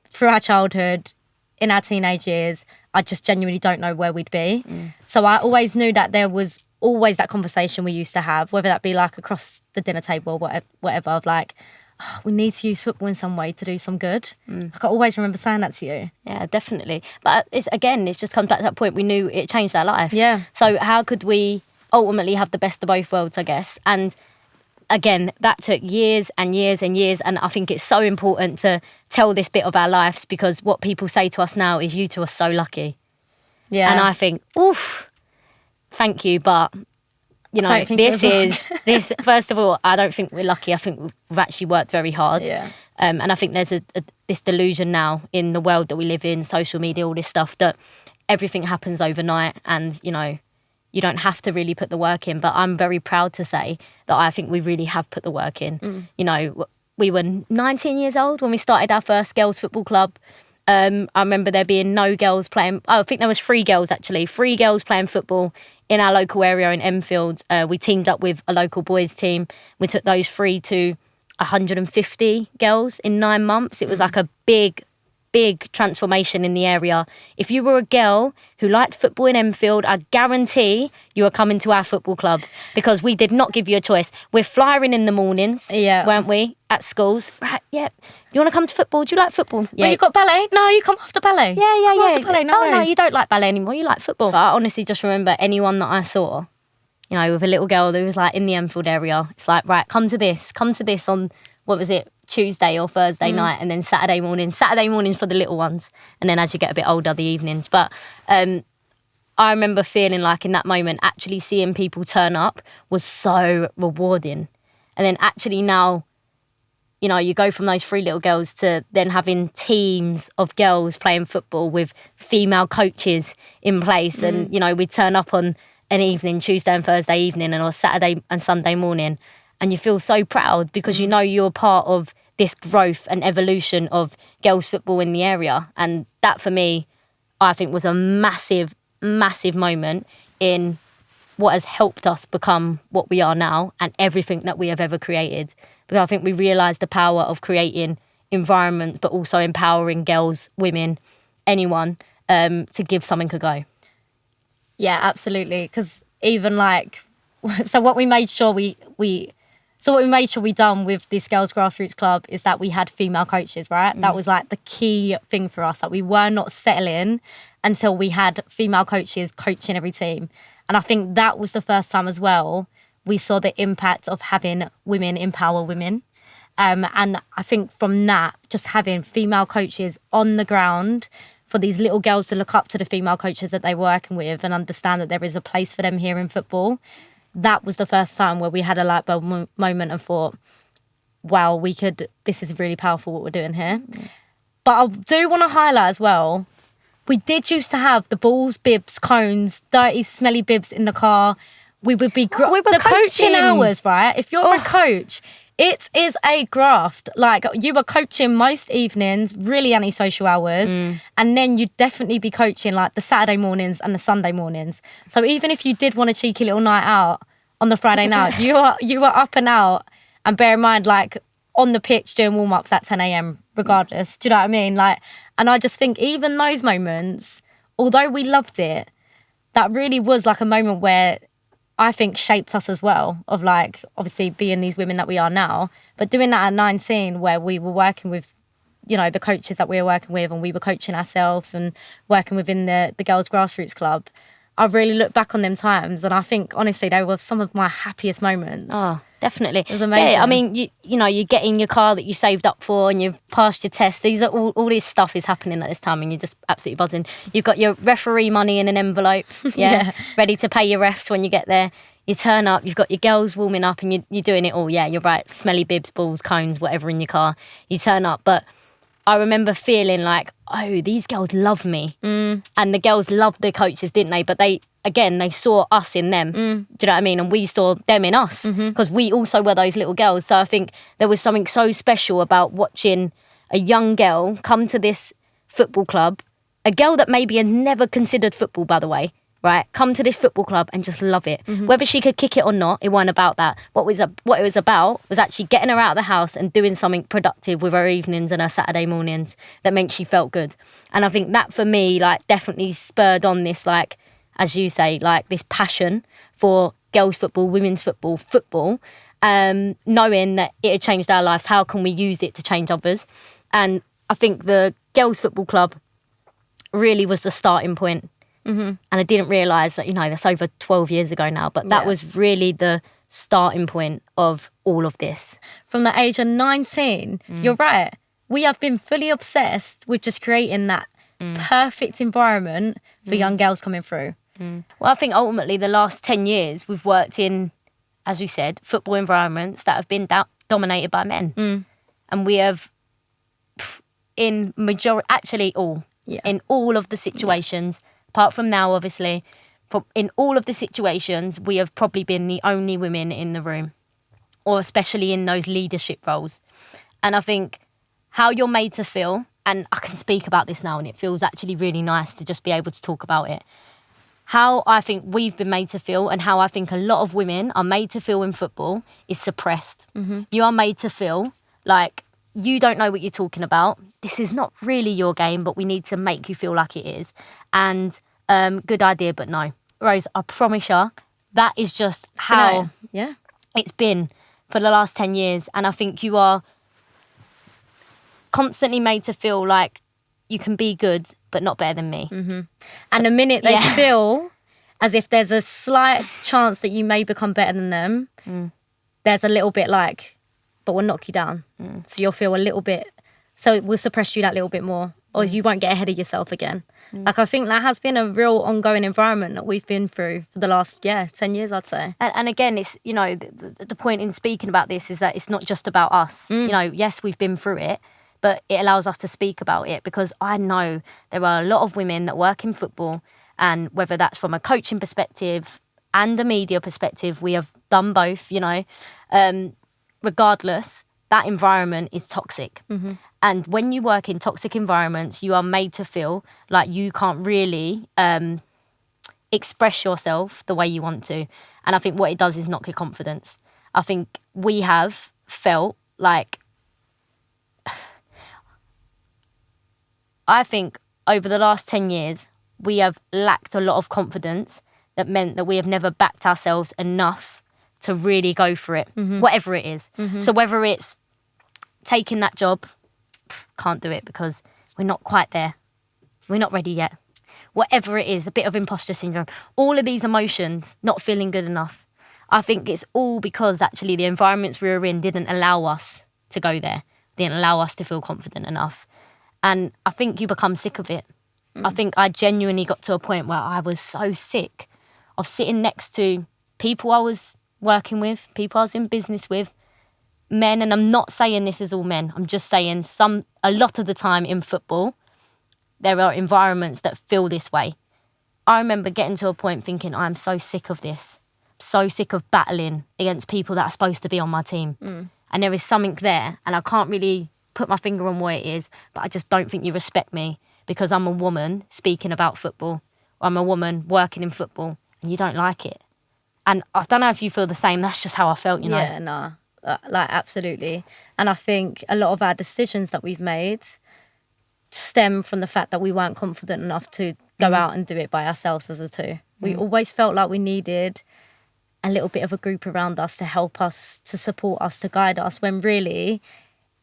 through our childhood, in our teenage years, I just genuinely don't know where we'd be. So I always knew that there was always that conversation we used to have, whether that be like across the dinner table or whatever, of like, oh, we need to use football in some way to do some good. Like, I always remember saying that to you. Yeah, definitely. But it just comes back to that point. We knew it changed our lives. Yeah. So how could we ultimately have the best of both worlds, I guess? And again, that took years and years and years. And I think it's so important to tell this bit of our lives, because what people say to us now is, you two are so lucky. Yeah. And I think, oof, thank you. But, you know, this, first of all, I don't think we're lucky. I think we've actually worked very hard. Yeah. And I think there's this delusion now in the world that we live in, social media, all this stuff, that everything happens overnight and, you know, you don't have to really put the work in. But I'm very proud to say that I think we really have put the work in. You know, we were 19 years old when we started our first girls football club. I remember there being no girls playing. I think there was 3 girls actually. 3 girls playing football in our local area in Enfield. We teamed up with a local boys team. We took those 3 to 150 girls in 9 months. It was like a big transformation in the area. If you were a girl who liked football in Enfield, I guarantee you were coming to our football club, because we did not give you a choice. We're flying in the mornings, weren't we, at schools? Right, yeah. You want to come to football? Do you like football? Yeah. Well, you got ballet? No, you come after ballet. Yeah. After ballet, No, you don't like ballet anymore. You like football. But I honestly just remember anyone that I saw, you know, with a little girl who was like in the Enfield area, it's like, right, come to this on, what was it, Tuesday or Thursday night, and then Saturday mornings for the little ones, and then as you get a bit older, the evenings. But I remember feeling like in that moment, actually seeing people turn up was so rewarding. And then actually now, you know, you go from those 3 little girls to then having teams of girls playing football with female coaches in place. And, you know, we'd turn up on an evening, Tuesday and Thursday evening, and or Saturday and Sunday morning. And you feel so proud because you know you're part of this growth and evolution of girls football in the area. And that for me, I think was a massive, massive moment in what has helped us become what we are now and everything that we have ever created. Because I think we realised the power of creating environments, but also empowering girls, women, anyone, to give something a go. Yeah, absolutely. Because even like, so what we made sure we done with this girls grassroots club is that we had female coaches, right? That was like the key thing for us. That we were not settling until we had female coaches coaching every team. And I think that was the first time as well we saw the impact of having women empower women. And I think from that, just having female coaches on the ground for these little girls to look up to the female coaches that they were working with and understand that there is a place for them here in football. That was the first time where we had a light bulb moment and thought, wow, this is really powerful what we're doing here. But I do want to highlight as well, we did used to have the balls, bibs, cones, dirty, smelly bibs in the car. We would be... we were coaching hours, right? If you're a coach, it is a graft. Like, you were coaching most evenings, really antisocial hours, and then you'd definitely be coaching like the Saturday mornings and the Sunday mornings. So even if you did want a cheeky little night out on the Friday night, you were up and out. And bear in mind, like, on the pitch doing warm-ups at 10 a.m. regardless. Do you know what I mean? Like, and I just think even those moments, although we loved it, that really was like a moment where I think shaped us as well, of like, obviously being these women that we are now, but doing that at 19 where we were working with, you know, the coaches that we were working with, and we were coaching ourselves and working within the girls grassroots club. I really look back on them times, and I think honestly they were some of my happiest moments. Oh, definitely. It was amazing. Yeah, I mean, you know, you get in your car that you saved up for and you've passed your test. These are all this stuff is happening at this time and you're just absolutely buzzing. You've got your referee money in an envelope, ready to pay your refs when you get there. You turn up, you've got your girls warming up and you're doing it all. Yeah, you're right. Smelly bibs, balls, cones, whatever in your car. You turn up, but I remember feeling like, oh, these girls love me. And the girls loved their coaches, didn't they? But they saw us in them. Do you know what I mean? And we saw them in us because we also were those little girls. So I think there was something so special about watching a young girl come to this football club, a girl that maybe had never considered football, by the way, right? Come to this football club and just love it. Whether she could kick it or not, it wasn't about that. What it was about was actually getting her out of the house and doing something productive with her evenings and her Saturday mornings that meant she felt good. And I think that for me, like, definitely spurred on this, like, as you say, like, this passion for girls football, women's football, knowing that it had changed our lives. How can we use it to change others? And I think the girls football club really was the starting point. And I didn't realise that, you know, that's over 12 years ago now, but that was really the starting point of all of this. From the age of 19, you're right. We have been fully obsessed with just creating that perfect environment for young girls coming through. Well, I think ultimately the last 10 years we've worked in, as we said, football environments that have been dominated by men. And we have, in all of the situations, apart from now, obviously, in all of the situations, we have probably been the only women in the room, or especially in those leadership roles. And I think how you're made to feel, and I can speak about this now, and it feels actually really nice to just be able to talk about it. How I think we've been made to feel, and how I think a lot of women are made to feel in football, is suppressed. You are made to feel like you don't know what you're talking about. This is not really your game, but we need to make you feel like it is. And good idea, but no. Rose, I promise you, that is just how it's been for the last 10 years. And I think you are constantly made to feel like you can be good, but not better than me. And the minute they feel as if there's a slight chance that you may become better than them, there's a little bit like, but we'll knock you down. So you'll feel a little bit, so it will suppress you that little bit more, or you won't get ahead of yourself again. Like, I think that has been a real ongoing environment that we've been through for the last 10 years, I'd say. And again, it's, you know, the point in speaking about this is that it's not just about us. You know, yes, we've been through it, but it allows us to speak about it, because I know there are a lot of women that work in football, and whether that's from a coaching perspective and a media perspective, we have done both, you know. Regardless, that environment is toxic. And when you work in toxic environments, you are made to feel like you can't really express yourself the way you want to. And I think what it does is knock your confidence. I think we have felt like, I think over the last 10 years, we have lacked a lot of confidence that meant that we have never backed ourselves enough to really go for it, whatever it is. So whether it's taking that job, can't do it because we're not quite there. We're not ready yet. Whatever it is, a bit of imposter syndrome, all of these emotions, not feeling good enough. I think it's all because actually the environments we were in didn't allow us to go there, didn't allow us to feel confident enough. And I think you become sick of it. I think I genuinely got to a point where I was so sick of sitting next to people I was working with, people I was in business with, men, and I'm not saying this is all men, I'm just saying a lot of the time in football, there are environments that feel this way. I remember getting to a point thinking, I'm so sick of this. I'm so sick of battling against people that are supposed to be on my team. And there is something there, and I can't really put my finger on what it is, but I just don't think you respect me because I'm a woman speaking about football, or I'm a woman working in football, and you don't like it. And I don't know if you feel the same. That's just how I felt, you know. Yeah, no, like absolutely. And I think a lot of our decisions that we've made stem from the fact that we weren't confident enough to go out and do it by ourselves as a two. We always felt like we needed a little bit of a group around us to help us, to support us, to guide us, when really,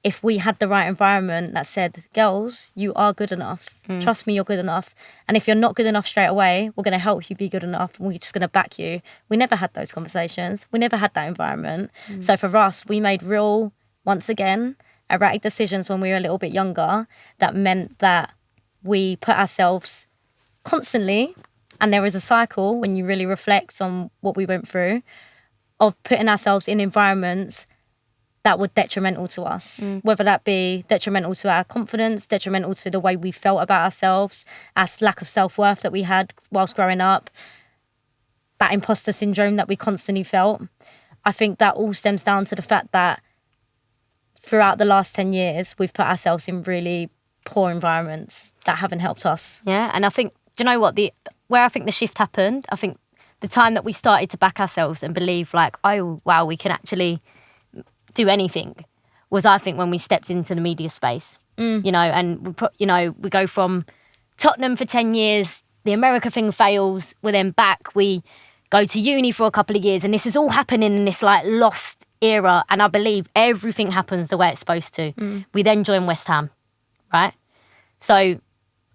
if we had the right environment that said, girls, you are good enough. Trust me, you're good enough. And if you're not good enough straight away, we're going to help you be good enough. And we're just going to back you. We never had those conversations. We never had that environment. So for us, we made real, once again, erratic decisions when we were a little bit younger that meant that we put ourselves constantly, and there is a cycle when you really reflect on what we went through, of putting ourselves in environments that were detrimental to us, whether that be detrimental to our confidence, detrimental to the way we felt about ourselves, our lack of self-worth that we had whilst growing up, that imposter syndrome that we constantly felt. I think that all stems down to the fact that throughout the last 10 years, we've put ourselves in really poor environments that haven't helped us. Yeah, and I think, do you know what? where I think the shift happened, I think the time that we started to back ourselves and believe like, oh, wow, we can actually do anything was, I think, when we stepped into the media space, you know, and we go from Tottenham for 10 years, the America thing fails, we're then back, we go to uni for a couple of years, and this is all happening in this like lost era, and I believe everything happens the way it's supposed to. We then join West Ham, right? So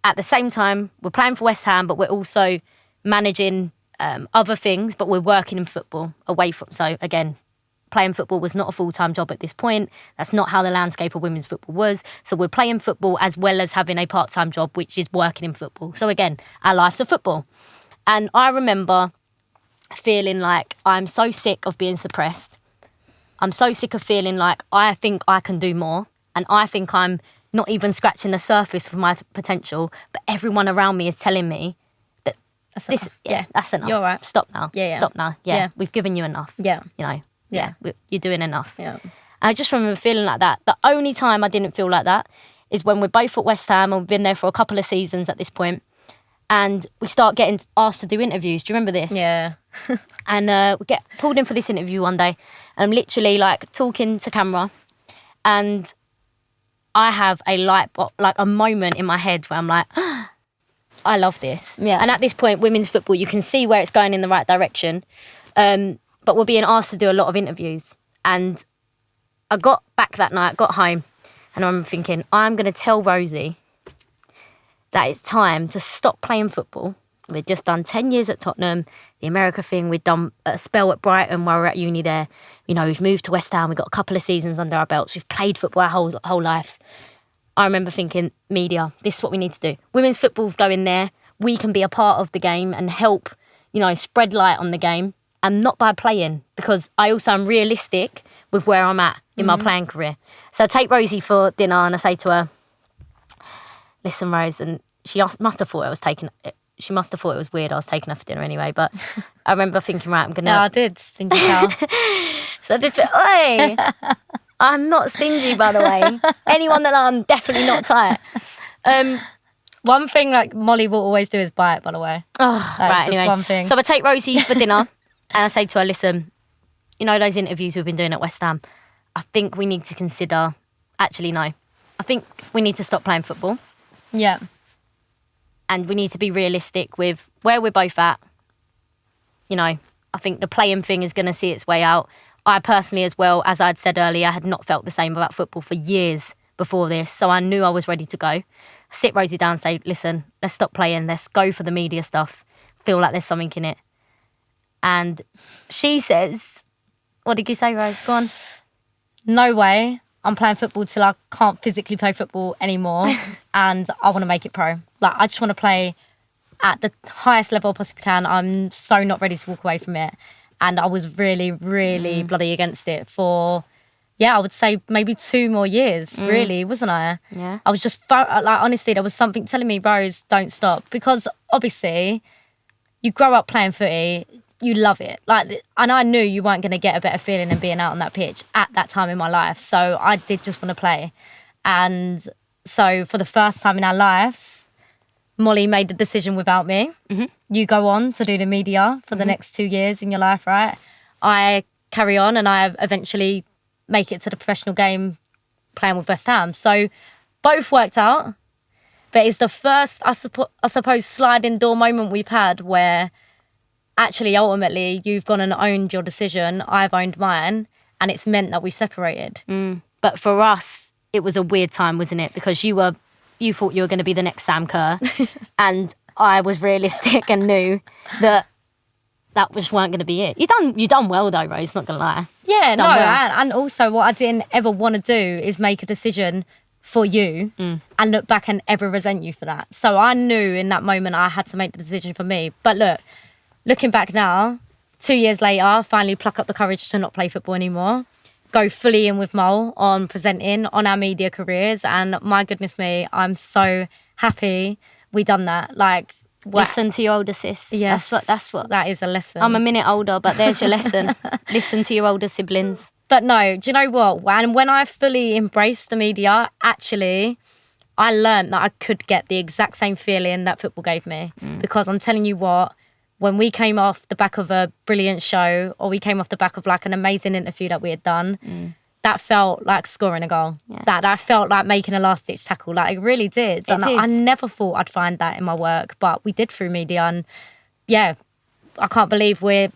at the same time, we're playing for West Ham, but we're also managing other things, but we're working in football away from. So again, playing football was not a full-time job at this point. That's not how the landscape of women's football was. So we're playing football as well as having a part-time job, which is working in football. So again, our life's of football. And I remember feeling like I'm so sick of being suppressed. I'm so sick of feeling like I think I can do more, and I think I'm not even scratching the surface for my potential, but everyone around me is telling me that that's enough. You're right. Stop now. Stop now. Yeah, we've given you enough. Yeah. You know, you're doing enough. Yeah. And I just remember feeling like that. The only time I didn't feel like that is when we're both at West Ham, and we've been there for a couple of seasons at this point, and we start getting asked to do interviews. Do you remember this? Yeah. And we get pulled in for this interview one day, and I'm literally like talking to camera, and I have a moment in my head where I'm like, I love this. Yeah. And at this point, women's football, you can see where it's going in the right direction. But we're being asked to do a lot of interviews. And I got back that night, got home, and I'm thinking, I'm going to tell Rosie that it's time to stop playing football. We'd just done 10 years at Tottenham, the America thing. We'd done a spell at Brighton while we were at uni there. You know, we've moved to West Ham. We've got a couple of seasons under our belts. We've played football our whole lives. I remember thinking, media, this is what we need to do. Women's football's going there. We can be a part of the game and help, you know, spread light on the game, and not by playing, because I also am realistic with where I'm at in my playing career. So I take Rosie for dinner and I say to her, listen, Rose, and she must have thought she must have thought it was weird I was taking her for dinner anyway, but I remember thinking, right, I'm going to... No, I did, stingy cow. So I did fit, oi! I'm not stingy, by the way. Anyone that I'm definitely not tight. One thing like Molly will always do is bite, by the way. Oh, Like, right, just anyway. one thing. So I take Rosie for dinner and I say to her, listen, you know those interviews we've been doing at West Ham? I think we need to consider... Actually, no. I think we need to stop playing football. Yeah. And we need to be realistic with where we're both at. You know, I think the playing thing is going to see its way out. I personally, as well, as I'd said earlier, had not felt the same about football for years before this. So I knew I was ready to go. Sit Rosie down and say, listen, let's stop playing. Let's go for the media stuff. Feel like there's something in it. And she says, what did you say, Rose? Go on. No way. I'm playing football till I can't physically play football anymore, and I want to make it pro. Like, I just want to play at the highest level I possibly can. I'm so not ready to walk away from it. And I was really, really bloody against it for, I would say maybe 2 more years, really, wasn't I? Yeah. I was just, honestly, there was something telling me, Rose, don't stop. Because obviously, you grow up playing footy, you love it. Like, and I knew you weren't going to get a better feeling than being out on that pitch at that time in my life. So I did just want to play. And so for the first time in our lives, Molly made the decision without me. Mm-hmm. You go on to do the media for the next 2 years in your life, right? I carry on and I eventually make it to the professional game playing with West Ham. So both worked out. But it's the first, I suppose, sliding door moment we've had where actually, ultimately, you've gone and owned your decision. I've owned mine. And it's meant that we've separated. But for us, it was a weird time, wasn't it? Because you thought you were going to be the next Sam Kerr. And I was realistic and knew that just weren't going to be it. You done well, though, Rose, not going to lie. Yeah, no. Well. And also, what I didn't ever want to do is make a decision for you and look back and ever resent you for that. So I knew in that moment I had to make the decision for me. But look, looking back now, 2 years later, finally pluck up the courage to not play football anymore. Go fully in with Mole on presenting on our media careers. And my goodness me, I'm so happy we done that. Like, Listen to your older sis. Yes, That's what. that is a lesson. I'm a minute older, but there's your lesson. Listen to your older siblings. But no, do you know what? When I fully embraced the media, actually, I learned that I could get the exact same feeling that football gave me. Because I'm telling you what, when we came off the back of a brilliant show, or we came off the back of like an amazing interview that we had done, that felt like scoring a goal. Yeah. That felt like making a last-ditch tackle. Like, it really did. And I never thought I'd find that in my work, but we did through media. And yeah, I can't believe we're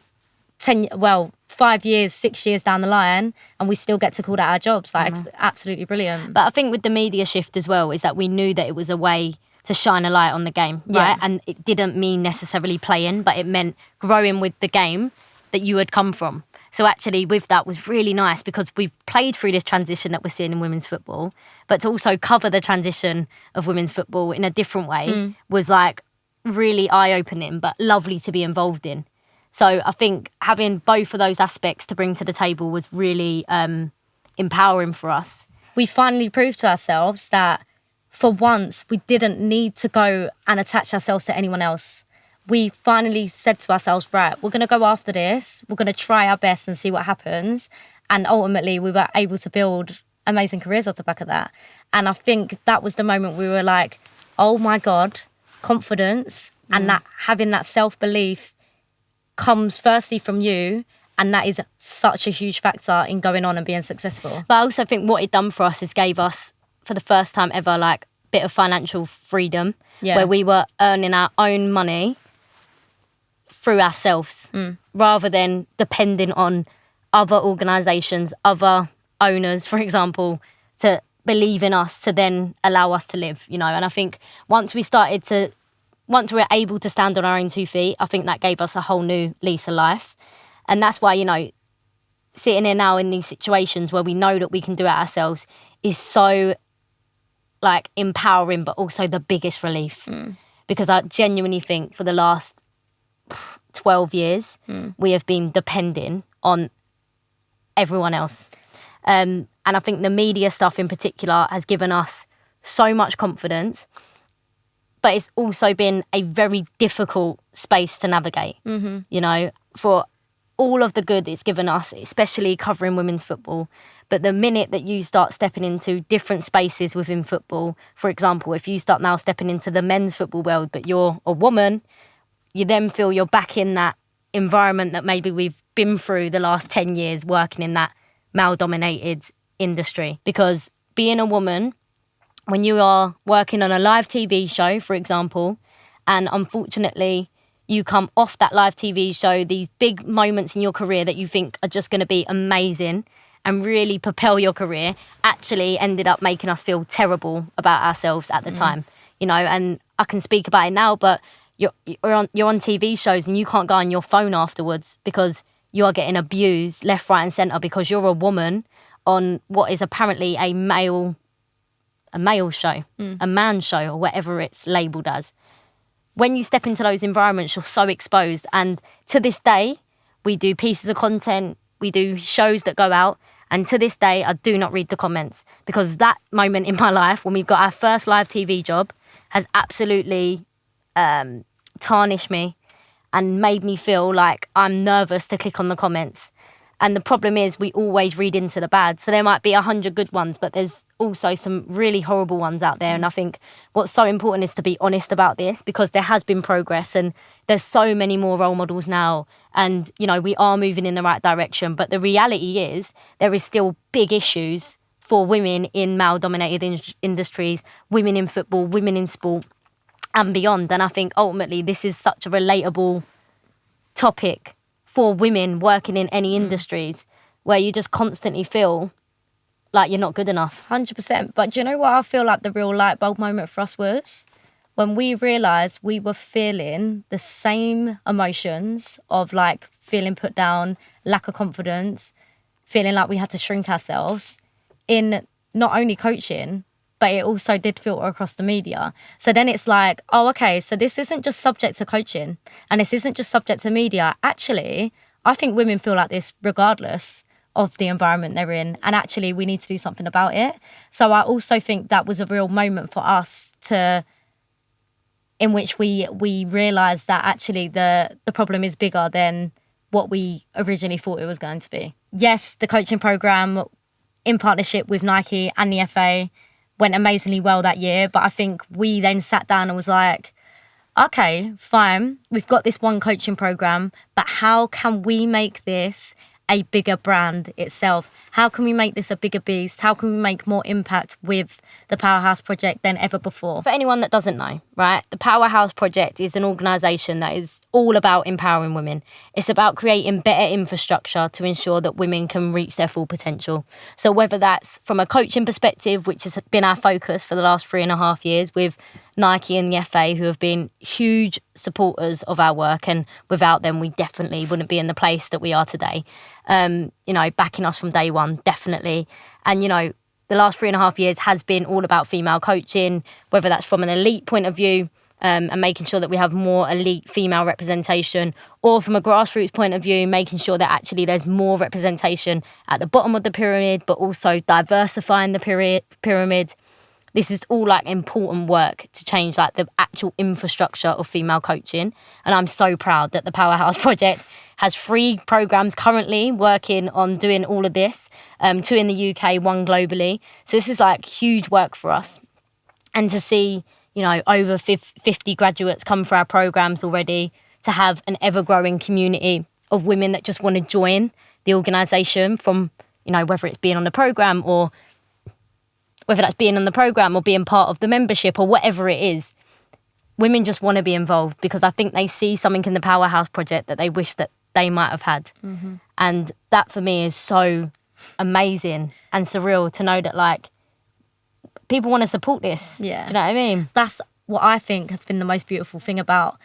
5 years, 6 years down the line, and we still get to call that our jobs. Like, it's absolutely brilliant. But I think with the media shift as well is that we knew that it was a way to shine a light on the game, right? And it didn't mean necessarily playing, but it meant growing with the game that you had come from. So actually with that was really nice, because we've played through this transition that we're seeing in women's football, but to also cover the transition of women's football in a different way was like really eye-opening, but lovely to be involved in. So I think having both of those aspects to bring to the table was really empowering for us. We finally proved to ourselves that for once we didn't need to go and attach ourselves to anyone else. We finally said to ourselves, right, we're going to go after this. We're going to try our best and see what happens. And ultimately, we were able to build amazing careers off the back of that. And I think that was the moment we were like, oh my God, confidence and that having that self-belief comes firstly from you. And that is such a huge factor in going on and being successful. But I also think what it done for us is gave us, for the first time ever, like a bit of financial freedom, where we were earning our own money through ourselves, rather than depending on other organisations, other owners, for example, to believe in us to then allow us to live, you know. And I think once we were able to stand on our own 2 feet, I think that gave us a whole new lease of life. And that's why, you know, sitting here now in these situations where we know that we can do it ourselves is so like empowering, but also the biggest relief. Because I genuinely think for the last 12 years, we have been depending on everyone else. And I think the media stuff in particular has given us so much confidence, but it's also been a very difficult space to navigate, you know, for all of the good it's given us, especially covering women's football. But the minute that you start stepping into different spaces within football, for example, if you start now stepping into the men's football world, but you're a woman, you then feel you're back in that environment that maybe we've been through the last 10 years working in that male-dominated industry. Because being a woman, when you are working on a live TV show, for example, and unfortunately you come off that live TV show, these big moments in your career that you think are just going to be amazing and really propel your career, actually ended up making us feel terrible about ourselves at the time, you know. And I can speak about it now, but you're on TV shows and you can't go on your phone afterwards because you are getting abused left, right and centre because you're a woman on what is apparently a male show, a man show, or whatever it's labelled as. When you step into those environments, you're so exposed. And to this day, we do pieces of content, we do shows that go out, and to this day, I do not read the comments, because that moment in my life, when we got our first live TV job, has absolutely tarnished me and made me feel like I'm nervous to click on the comments. And the problem is we always read into the bad. So there might be 100 good ones, but there's also some really horrible ones out there. And I think what's so important is to be honest about this, because there has been progress and there's so many more role models now. And, you know, we are moving in the right direction. But the reality is there is still big issues for women in male-dominated industries, women in football, women in sport and beyond. And I think ultimately this is such a relatable topic for women working in any industries, where you just constantly feel like you're not good enough. 100%. But do you know what I feel like the real light bulb moment for us was? When we realised we were feeling the same emotions of like feeling put down, lack of confidence, feeling like we had to shrink ourselves in not only coaching, but it also did filter across the media. So then it's like, oh, okay, so this isn't just subject to coaching and this isn't just subject to media. Actually, I think women feel like this regardless of the environment they're in. And actually, we need to do something about it. So I also think that was a real moment for us in which we realised that actually the problem is bigger than what we originally thought it was going to be. Yes, the coaching programme in partnership with Nike and the FA, went amazingly well that year. But I think we then sat down and was like, okay, fine, we've got this one coaching program, but how can we make this a bigger brand itself? How can we make this a bigger beast? How can we make more impact with the Powerhouse Project than ever before? For anyone that doesn't know, right, the Powerhouse Project is an organisation that is all about empowering women. It's about creating better infrastructure to ensure that women can reach their full potential. So whether that's from a coaching perspective, which has been our focus for the last 3.5 years with Nike and the FA, who have been huge supporters of our work, and without them we definitely wouldn't be in the place that we are today. Backing us from day one, definitely. And the last 3.5 years has been all about female coaching, whether that's from an elite point of view, and making sure that we have more elite female representation, or from a grassroots point of view, making sure that actually there's more representation at the bottom of the pyramid, but also diversifying the pyramid. This is all like important work to change like the actual infrastructure of female coaching. And I'm so proud that the Powerhouse Project has 3 programs currently working on doing all of this, 2 in the UK, 1 globally. So this is like huge work for us. And to see, over 50 graduates come through our programs already, to have an ever-growing community of women that just want to join the organisation from, whether it's being on the programme or whether that's being on the programme or being part of the membership or whatever it is. Women just want to be involved because I think they see something in the Powerhouse Project that they wish that they might have had. Mm-hmm. And that for me is so amazing and surreal to know that like people want to support this. Yeah. Do you know what I mean? That's what I think has been the most beautiful thing about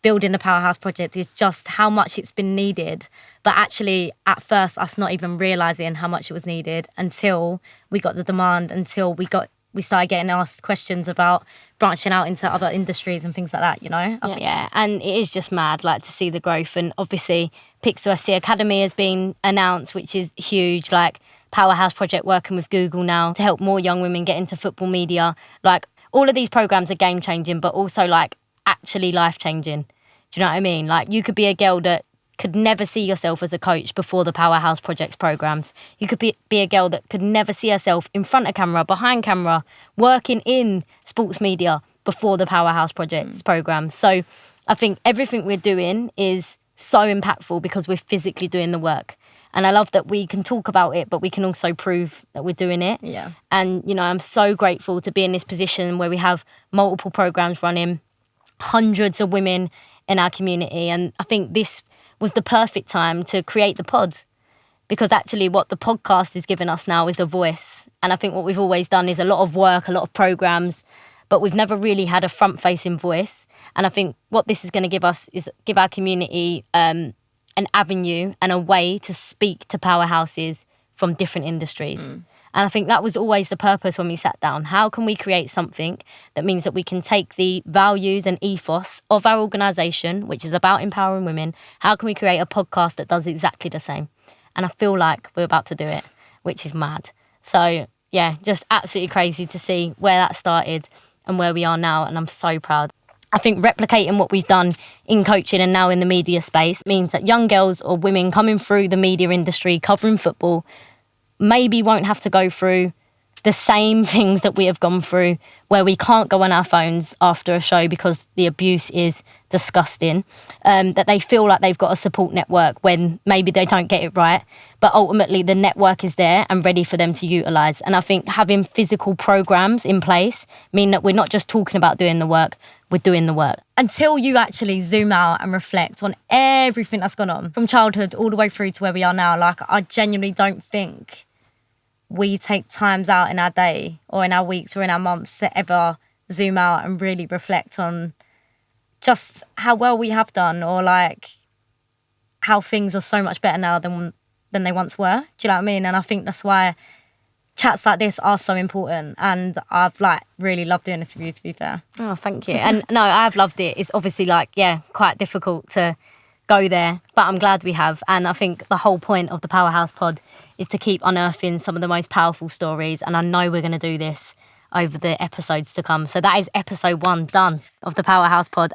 building the Powerhouse Project, is just how much it's been needed. But actually, at first, us not even realising how much it was needed until we got the demand, until we started getting asked questions about branching out into other industries and things like that, Yeah, and it is just mad, like, to see the growth. And obviously, Pixel FC Academy has been announced, which is huge. Like, Powerhouse Project working with Google now to help more young women get into football media. Like, all of these programs are game-changing, but also, like, actually life-changing. Do you know what I mean? Like, you could be a girl that could never see yourself as a coach before the Powerhouse Project's programs. You could be a girl that could never see herself in front of camera, behind camera, working in sports media before the Powerhouse Project's programs. So I think everything we're doing is so impactful because we're physically doing the work. And I love that we can talk about it, but we can also prove that we're doing it. Yeah. And, I'm so grateful to be in this position where we have multiple programs running, hundreds of women in our community. And I think this was the perfect time to create the pod, because actually what the podcast is giving us now is a voice. And I think what we've always done is a lot of work, a lot of programs, but we've never really had a front-facing voice. And I think what this is going to give us is give our community an avenue and a way to speak to powerhouses from different industries. And I think that was always the purpose when we sat down. How can we create something that means that we can take the values and ethos of our organisation, which is about empowering women, how can we create a podcast that does exactly the same? And I feel like we're about to do it, which is mad. So, yeah, just absolutely crazy to see where that started and where we are now. And I'm so proud. I think replicating what we've done in coaching and now in the media space means that young girls or women coming through the media industry, covering football, maybe won't have to go through the same things that we have gone through, where we can't go on our phones after a show because the abuse is disgusting, that they feel like they've got a support network when maybe they don't get it right, but ultimately the network is there and ready for them to utilise. And I think having physical programmes in place mean that we're not just talking about doing the work, we're doing the work. Until you actually zoom out and reflect on everything that's gone on from childhood all the way through to where we are now, like, I genuinely don't think we take times out in our day or in our weeks or in our months to ever zoom out and really reflect on just how well we have done, or like how things are so much better now than they once were. Do you know what I mean? And I think that's why chats like this are so important, and I've like really loved doing this with you, to be fair. Oh, thank you. And no, I've loved it. It's obviously like, yeah, quite difficult to go there, but I'm glad we have. And I think the whole point of the Powerhouse Pod is to keep unearthing some of the most powerful stories, and I know we're going to do this over the episodes to come. So that is episode 1 done of the Powerhouse Pod.